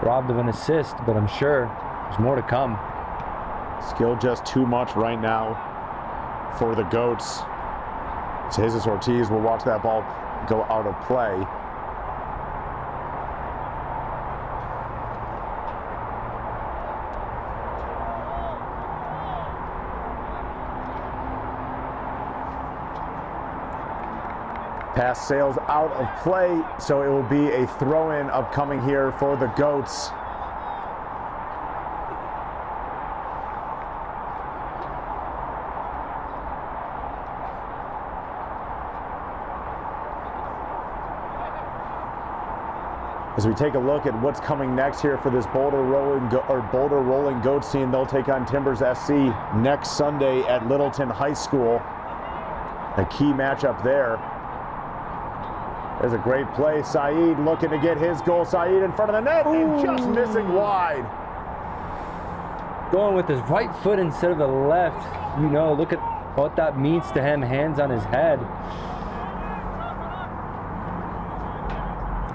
Robbed of an assist, but I'm sure there's more to come. Skill just too much right now for the Goats. Jesus Ortiz will watch that ball go out of play. Pass sails out of play, so it will be a throw-in upcoming here for the Goats. As we take a look at what's coming next here for this Boulder Rolling Goats team, they'll take on Timbers SC next Sunday at Littleton High School. A key matchup there. There's a great play. Saeed looking to get his goal. Saeed in front of the net and just missing wide. Going with his right foot instead of the left. You know, look at what that means to him. Hands on his head.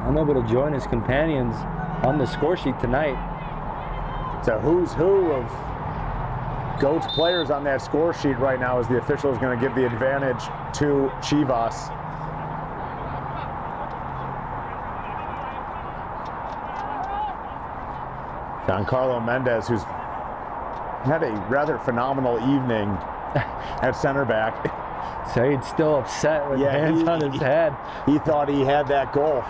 Unable to join his companions on the score sheet tonight. It's a who's who of Goats players on that score sheet right now, as the official is going to give the advantage to Chivas. Giancarlo Mendez, who's had a rather phenomenal evening at center back. Saeed's still upset with hands on his head. He thought he had that goal.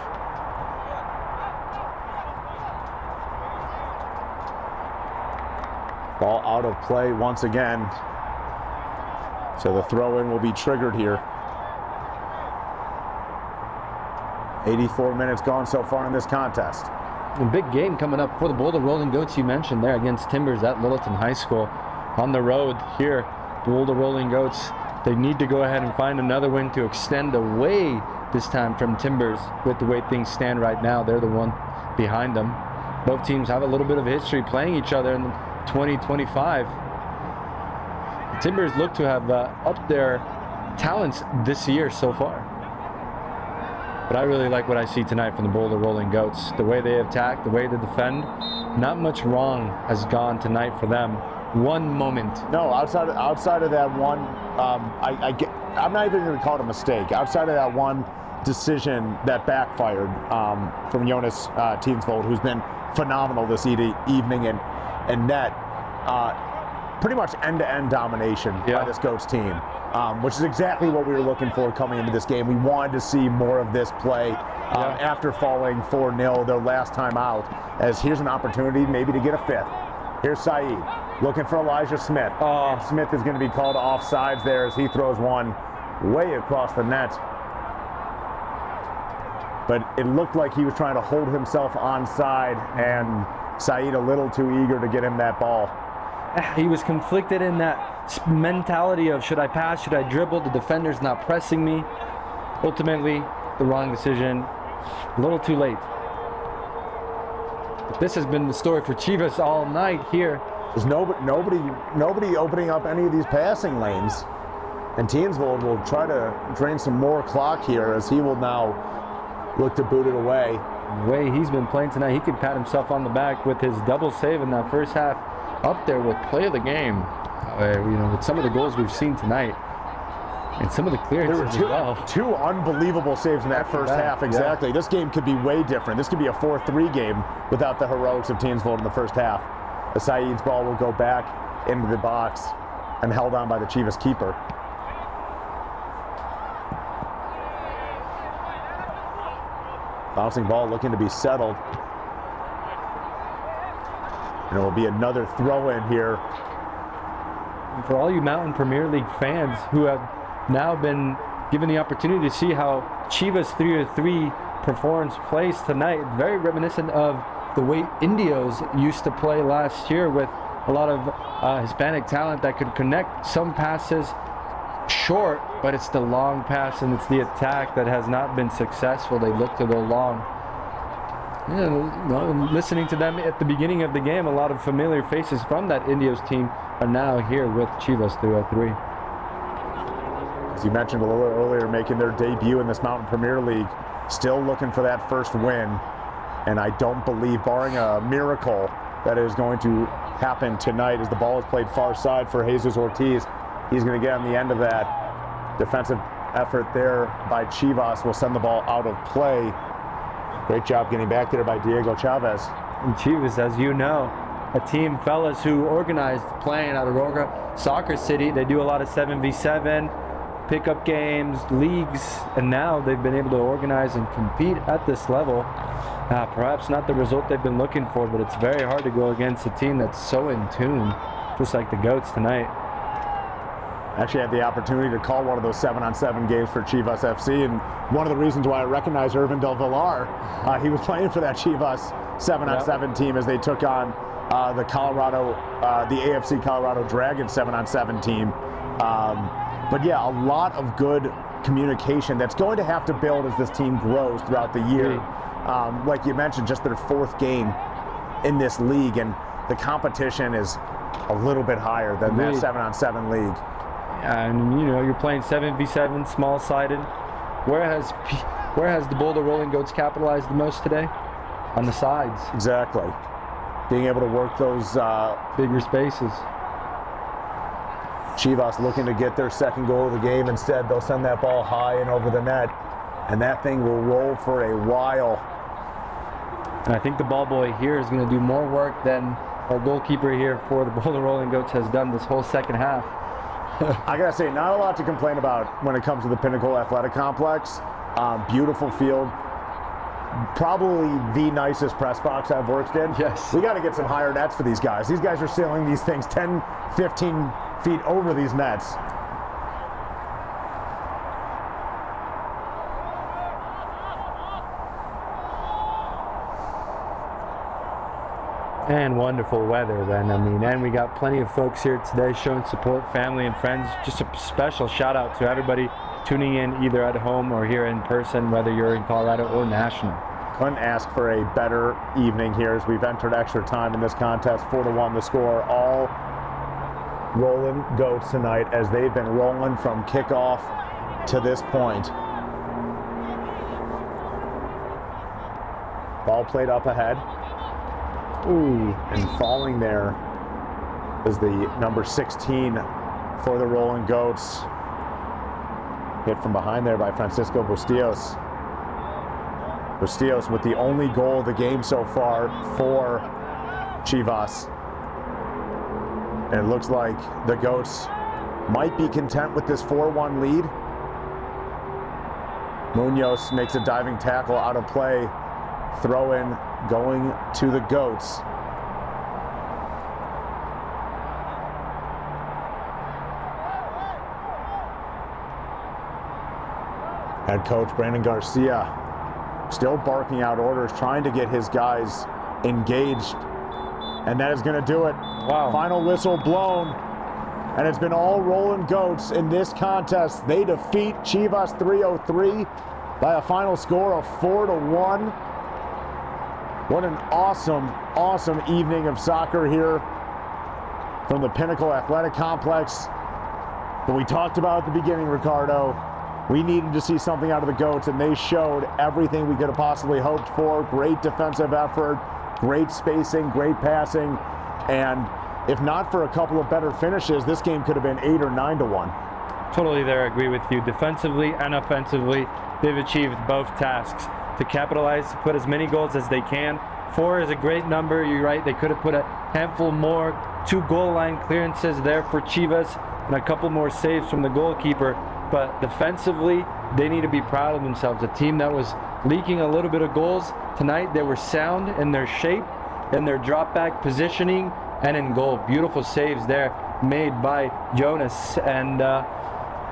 Ball out of play once again. So the throw-in will be triggered here. 84 minutes gone so far in this contest. A big game coming up for the Boulder Rolling Goats, you mentioned there, against Timbers at Littleton High School. On the road here, Boulder Rolling Goats, they need to go ahead and find another win to extend away this time from Timbers. With the way things stand right now, they're the one behind them. Both teams have a little bit of history playing each other in 2025. The Timbers look to have upped their talents this year so far. But I really like what I see tonight from the Boulder Rolling Goats. The way they attack, the way they defend, not much wrong has gone tonight for them. one moment. No, outside of that one, I'm not even going to call it a mistake. Outside of that one decision that backfired from Jonas Teensvold, who's been phenomenal this evening, and net pretty much end-to-end domination by this Goats team, which is exactly what we were looking for coming into this game. We wanted to see more of this play after falling 4-0 their last time out, as here's an opportunity maybe to get a fifth. Here's Saeed looking for Elijah Smith. And Smith is going to be called offsides there as he throws one way across the net. But it looked like he was trying to hold himself onside, and Saeed a little too eager to get him that ball. He was conflicted in that mentality of, should I pass, should I dribble, the defender's not pressing me. Ultimately, the wrong decision, a little too late. But this has been the story for Chivas all night here. There's nobody opening up any of these passing lanes. And Teensvold will try to drain some more clock here, as he will now look to boot it away. The way he's been playing tonight, he could pat himself on the back with his double save in that first half, up there with play of the game. With some of the goals we've seen tonight, and some of the clearances there were as well. Two unbelievable saves in that first half. Exactly. Yeah. This game could be way different. This could be a 4-3 game without the heroics of Teensvold in the first half. The Saeed's ball will go back into the box and held on by the Chivas keeper. Bouncing ball looking to be settled. And it will be another throw-in here. And for all you Mountain Premier League fans who have now been given the opportunity to see how Chivas 3-3 performance plays tonight, very reminiscent of the way Indios used to play last year, with a lot of Hispanic talent that could connect some passes short, but it's the long pass and it's the attack that has not been successful. They look to go long. Listening to them at the beginning of the game, a lot of familiar faces from that Indios team are now here with Chivas 303. As you mentioned a little earlier, making their debut in this Mountain Premier League, still looking for that first win. And I don't believe, barring a miracle, that is going to happen tonight, as the ball is played far side for Jesus Ortiz. He's going to get on the end of that defensive effort there by Chivas. Will send the ball out of play. Great job getting back there by Diego Chavez. And Chivas, as you know, a team, fellas, who organized playing out of Roga Soccer City. They do a lot of 7v7 pickup games, leagues, and now they've been able to organize and compete at this level. Perhaps not the result they've been looking for, but it's very hard to go against a team that's so in tune, just like the Goats tonight. Actually had the opportunity to call one of those 7-on-7 games for Chivas FC, and one of the reasons why I recognize Irvin Del Villar, he was playing for that Chivas 7-on-7 team as they took on the AFC Colorado Dragon 7-on-7 team. But yeah, a lot of good communication that's going to have to build as this team grows throughout the year. Like you mentioned, just their fourth game in this league, and the competition is a little bit higher than that 7-on-7 league. And you're playing 7v7, small-sided. Where has the Boulder Rolling Goats capitalized the most today? On the sides. Exactly. Being able to work those bigger spaces. Chivas looking to get their second goal of the game. Instead, they'll send that ball high and over the net, and that thing will roll for a while. And I think the ball boy here is going to do more work than our goalkeeper here for the Boulder Rolling Goats has done this whole second half. I gotta say, not a lot to complain about when it comes to the Pinnacle Athletic Complex. Beautiful field. Probably the nicest press box I've worked in. Yes. We got to get some higher nets for these guys. These guys are sailing these things 10, 15 feet over these nets. And wonderful weather then, and we got plenty of folks here today showing support, family and friends. Just a special shout out to everybody tuning in either at home or here in person, whether you're in Colorado or national. Couldn't ask for a better evening here as we've entered extra time in this contest. 4-1 the score. All Rollin Goats tonight as they've been rolling from kickoff to this point. Ball played up ahead. Ooh, and falling there is the number 16 for the Rollin Goats. Hit from behind there by Francisco Bustillos. Bustillos with the only goal of the game so far for Chivas. And it looks like the Goats might be content with this 4-1 lead. Munoz makes a diving tackle out of play. Throw in going to the Goats. Head coach Brandon Garcia still barking out orders, trying to get his guys engaged. And that is going to do it. Wow. Final whistle blown. And it's been all Rollin Goats in this contest. They defeat Chivas 303 by a final score of 4-1. What an awesome, awesome evening of soccer here from the Pinnacle Athletic Complex. But we talked about at the beginning, Ricardo, we needed to see something out of the Goats, and they showed everything we could have possibly hoped for. Great defensive effort, great spacing, great passing, and if not for a couple of better finishes, this game could have been 8 or 9-1. Totally there, I agree with you. Defensively and offensively, they've achieved both tasks. To capitalize, to put as many goals as they can. 4 is a great number, you're right, they could have put a handful more. 2 goal line clearances there for Chivas, and a couple more saves from the goalkeeper. But defensively, they need to be proud of themselves. A team that was leaking a little bit of goals, tonight they were sound in their shape, in their drop back positioning, and in goal. Beautiful saves there made by Jonas. And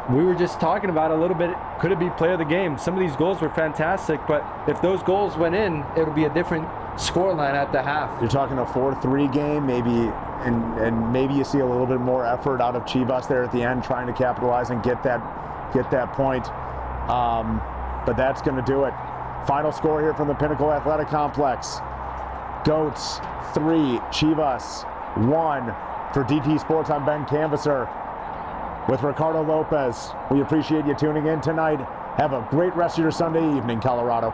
we were just talking about a little bit, could it be play of the game? Some of these goals were fantastic, but if those goals went in, it would be a different scoreline at the half. You're talking a 4-3 game, maybe, and maybe you see a little bit more effort out of Chivas there at the end, trying to capitalize and get that point. But that's going to do it. Final score here from the Pinnacle Athletic Complex. Goats 3, Chivas 1. For DT Sports, I'm Ben Canvasser with Ricardo Lopez. We appreciate you tuning in tonight. Have a great rest of your Sunday evening, Colorado.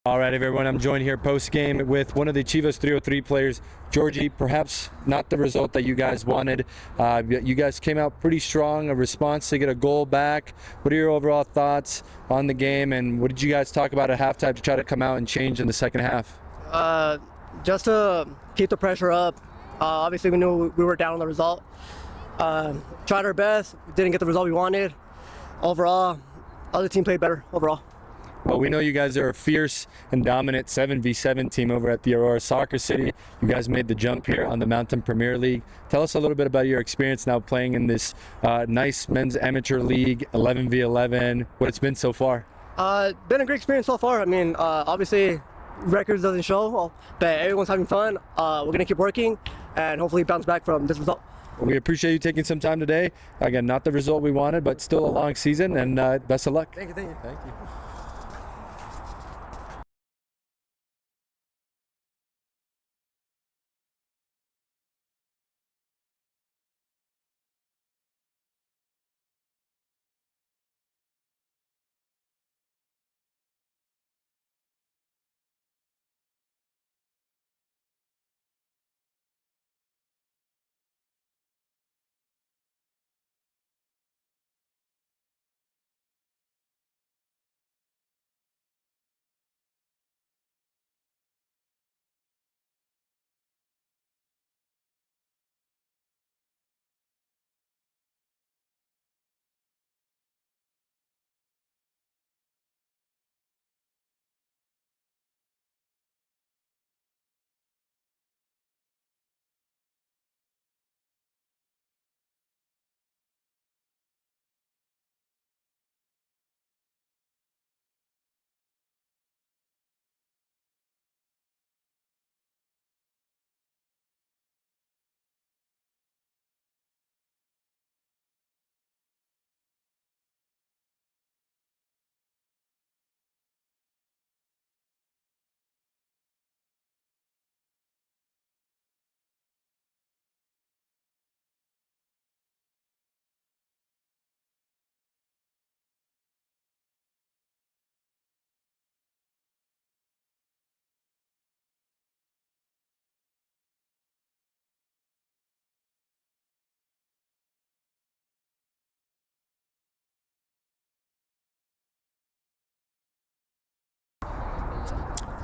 All right, everyone, I'm joined here post-game with one of the Chivas 303 players, Georgie. Perhaps not the result that you guys wanted. You guys came out pretty strong, a response to get a goal back. What are your overall thoughts on the game, and what did you guys talk about at halftime to try to come out and change in the second half? Just to keep the pressure up. Obviously, we knew we were down on the result. Tried our best, didn't get the result we wanted. Overall, other team played better overall. Well, we know you guys are a fierce and dominant 7v7 team over at the Aurora Soccer City. You guys made the jump here on the Mountain Premier League. Tell us a little bit about your experience now playing in this nice men's amateur league, 11v11, what it's been so far. Been a great experience so far. I mean, obviously, records doesn't show, but everyone's having fun. We're going to keep working and hopefully bounce back from this result. We appreciate you taking some time today. Again, not the result we wanted, but still a long season, and best of luck. Thank you. Thank you.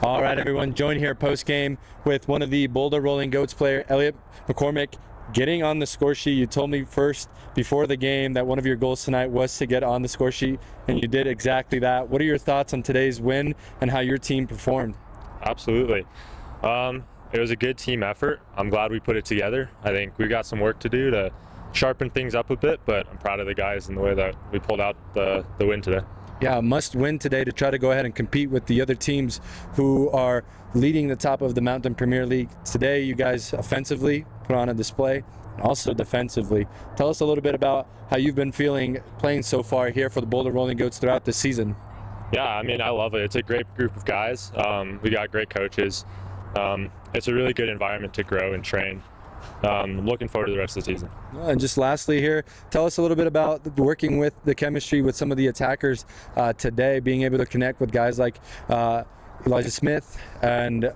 All right, everyone, join here post-game with one of the Boulder Rolling Goats player, Elliot McCormick, getting on the score sheet. You told me first before the game that one of your goals tonight was to get on the score sheet, and you did exactly that. What are your thoughts on today's win and how your team performed? Absolutely. It was a good team effort. I'm glad we put it together. I think we got some work to do to sharpen things up a bit, but I'm proud of the guys and the way that we pulled out the win today. Yeah, a must win today to try to go ahead and compete with the other teams who are leading the top of the Mountain Premier League. Today, you guys offensively put on a display, and also defensively. Tell us a little bit about how you've been feeling playing so far here for the Boulder Rolling Goats throughout the season. Yeah, I mean, I love it. It's a great group of guys. We got great coaches. It's a really good environment to grow and train. Looking forward to the rest of the season. And just lastly here, tell us a little bit about working with the chemistry with some of the attackers today, being able to connect with guys like Elijah Smith and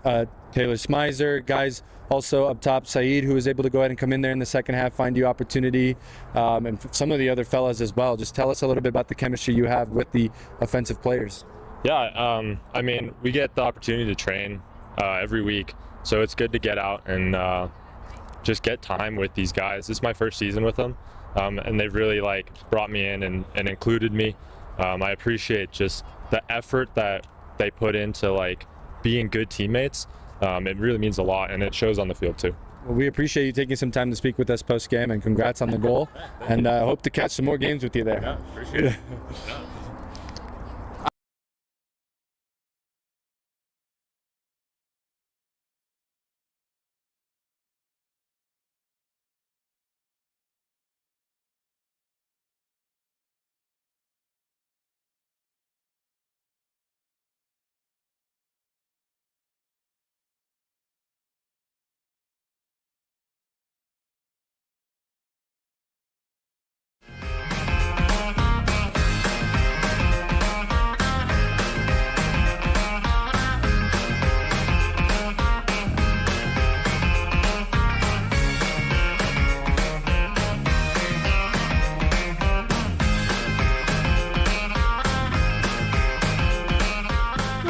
Taylor Smizer, guys also up top, Saeed, who was able to go ahead and come in there in the second half, find you opportunity, and some of the other fellas as well. Just tell us a little bit about the chemistry you have with the offensive players. Yeah, I mean, we get the opportunity to train every week, so it's good to get out and just get time with these guys. This is my first season with them, and they've really brought me in and included me. I appreciate just the effort that they put into being good teammates. It really means a lot, and it shows on the field too. Well, we appreciate you taking some time to speak with us post-game, and congrats on the goal, and hope to catch some more games with you there. Yeah, appreciate it.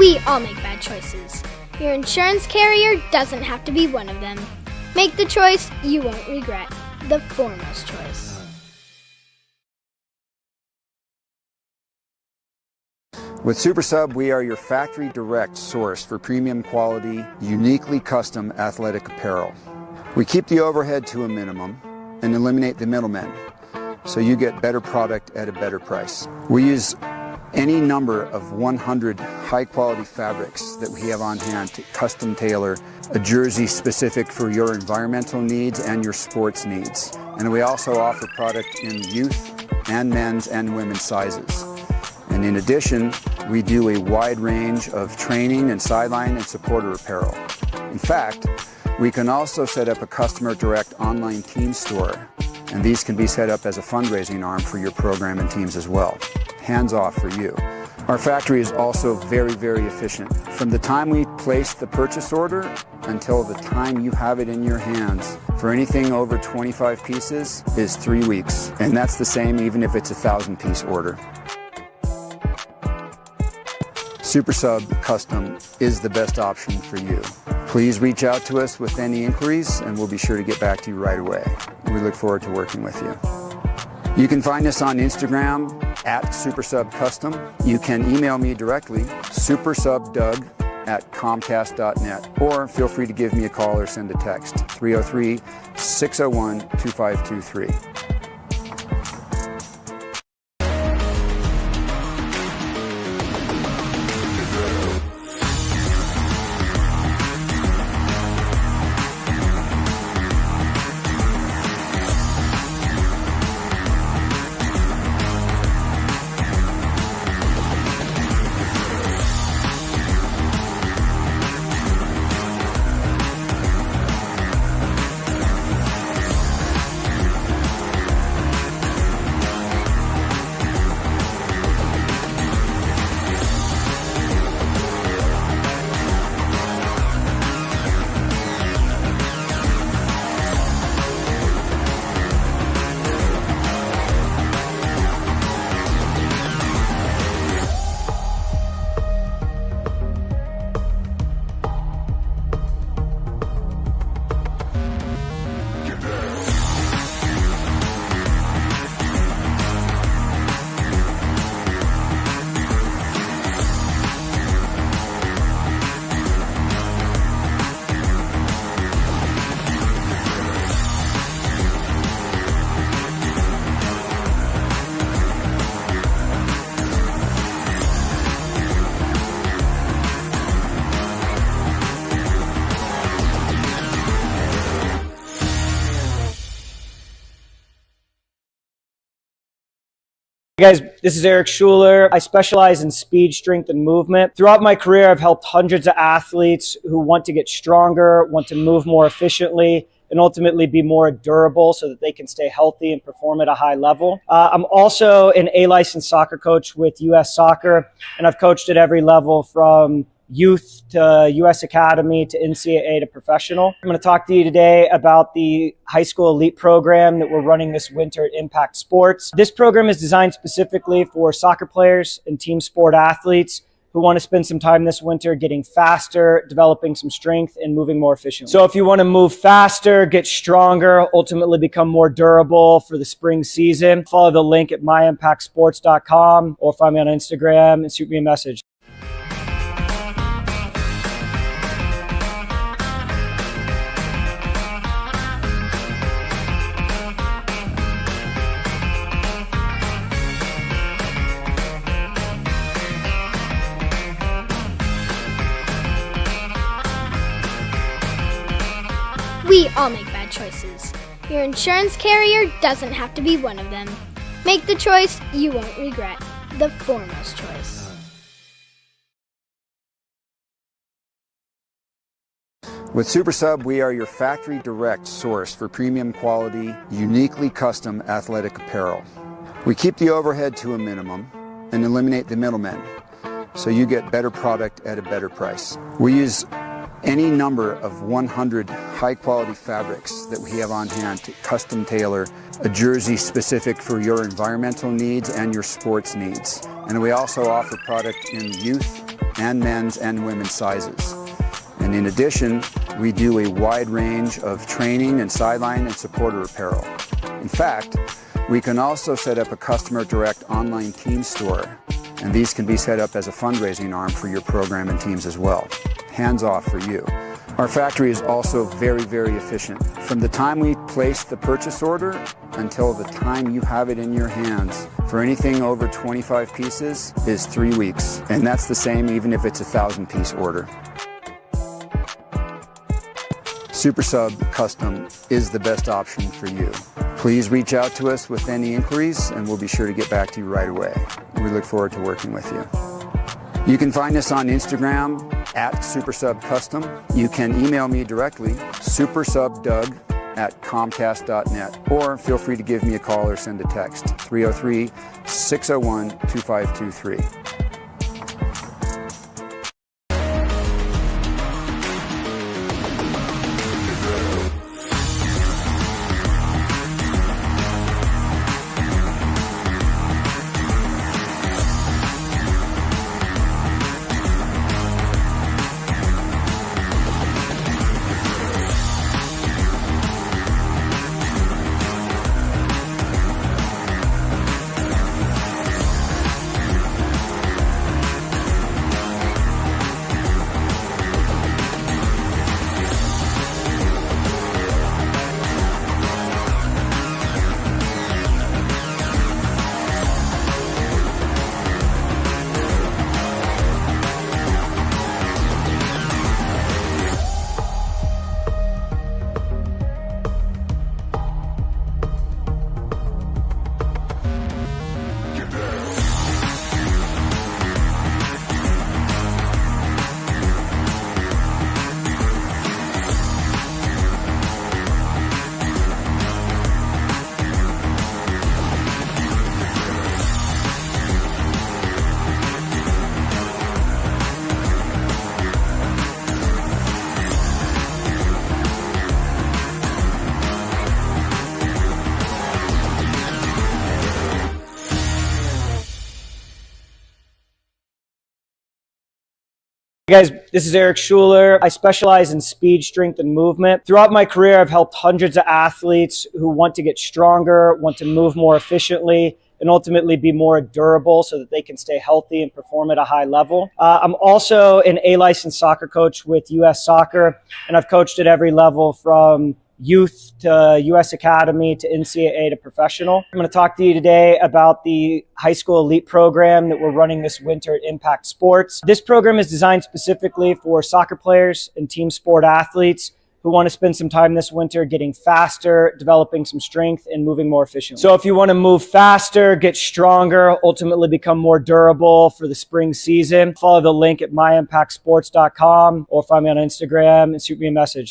We all make bad choices. Your insurance carrier doesn't have to be one of them. Make the choice you won't regret. The foremost choice. With Super Sub, we are your factory direct source for premium quality, uniquely custom athletic apparel. We keep the overhead to a minimum and eliminate the middlemen, so you get better product at a better price. We use any number of 100 high-quality fabrics that we have on hand to custom tailor a jersey specific for your environmental needs and your sports needs. And we also offer product in youth and men's and women's sizes. And in addition, we do a wide range of training and sideline and supporter apparel. In fact, we can also set up a customer direct online team store, and these can be set up as a fundraising arm for your program and teams as well. Hands off for you. Our factory is also very, very efficient. From the time we place the purchase order until the time you have it in your hands, for anything over 25 pieces is 3 weeks. And that's the same even if it's a 1,000-piece order. Super Sub Custom is the best option for you. Please reach out to us with any inquiries and we'll be sure to get back to you right away. We look forward to working with you. You can find us on Instagram at SuperSubCustom. You can email me directly, supersubdoug@comcast.net, or feel free to give me a call or send a text, 303-601-2523. Hey guys, this is Eric Schuler. I specialize in speed, strength, and movement. Throughout my career, I've helped hundreds of athletes who want to get stronger, want to move more efficiently, and ultimately be more durable so that they can stay healthy and perform at a high level. I'm also an A-licensed soccer coach with U.S. Soccer, and I've coached at every level from youth to U.S. Academy to NCAA to professional. I'm going to talk to you today about the high school elite program that we're running this winter at Impact Sports. This program is designed specifically for soccer players and team sport athletes who want to spend some time this winter getting faster, developing some strength, and moving more efficiently. So if you want to move faster, get stronger, ultimately become more durable for the spring season, follow the link at myimpactsports.com or find me on Instagram and shoot me a message. We all make bad choices. Your insurance carrier doesn't have to be one of them. Make the choice you won't regret. The foremost choice. With Super Sub, we are your factory direct source for premium quality, uniquely custom athletic apparel. We keep the overhead to a minimum and eliminate the middlemen, so you get better product at a better price. We use any number of 100 high-quality fabrics that we have on hand to custom tailor a jersey specific for your environmental needs and your sports needs. And we also offer product in youth and men's and women's sizes. And in addition, we do a wide range of training and sideline and supporter apparel. In fact, we can also set up a customer direct online team store, and these can be set up as a fundraising arm for your program and teams as well. Hands off for you. Our factory is also very, very efficient. From the time we place the purchase order until the time you have it in your hands, for anything over 25 pieces is 3 weeks. And that's the same even if it's a 1,000-piece order. Super Sub Custom is the best option for you. Please reach out to us with any inquiries and we'll be sure to get back to you right away. We look forward to working with you. You can find us on Instagram at SuperSubCustom. You can email me directly, supersubdoug@comcast.net, or feel free to give me a call or send a text, 303-601-2523. Hey guys, this is Eric Schuler. I specialize in speed, strength, and movement. Throughout my career, I've helped hundreds of athletes who want to get stronger, want to move more efficiently, and ultimately be more durable so that they can stay healthy and perform at a high level. I'm also an A-licensed soccer coach with U.S. Soccer, and I've coached at every level from youth to U.S. Academy to NCAA to professional. I'm going to talk to you today about the high school elite program that we're running this winter at Impact Sports. This program is designed specifically for soccer players and team sport athletes who want to spend some time this winter getting faster, developing some strength, and moving more efficiently. So if you want to move faster, get stronger, ultimately become more durable for the spring season, follow the link at myimpactsports.com or find me on Instagram and shoot me a message.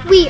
We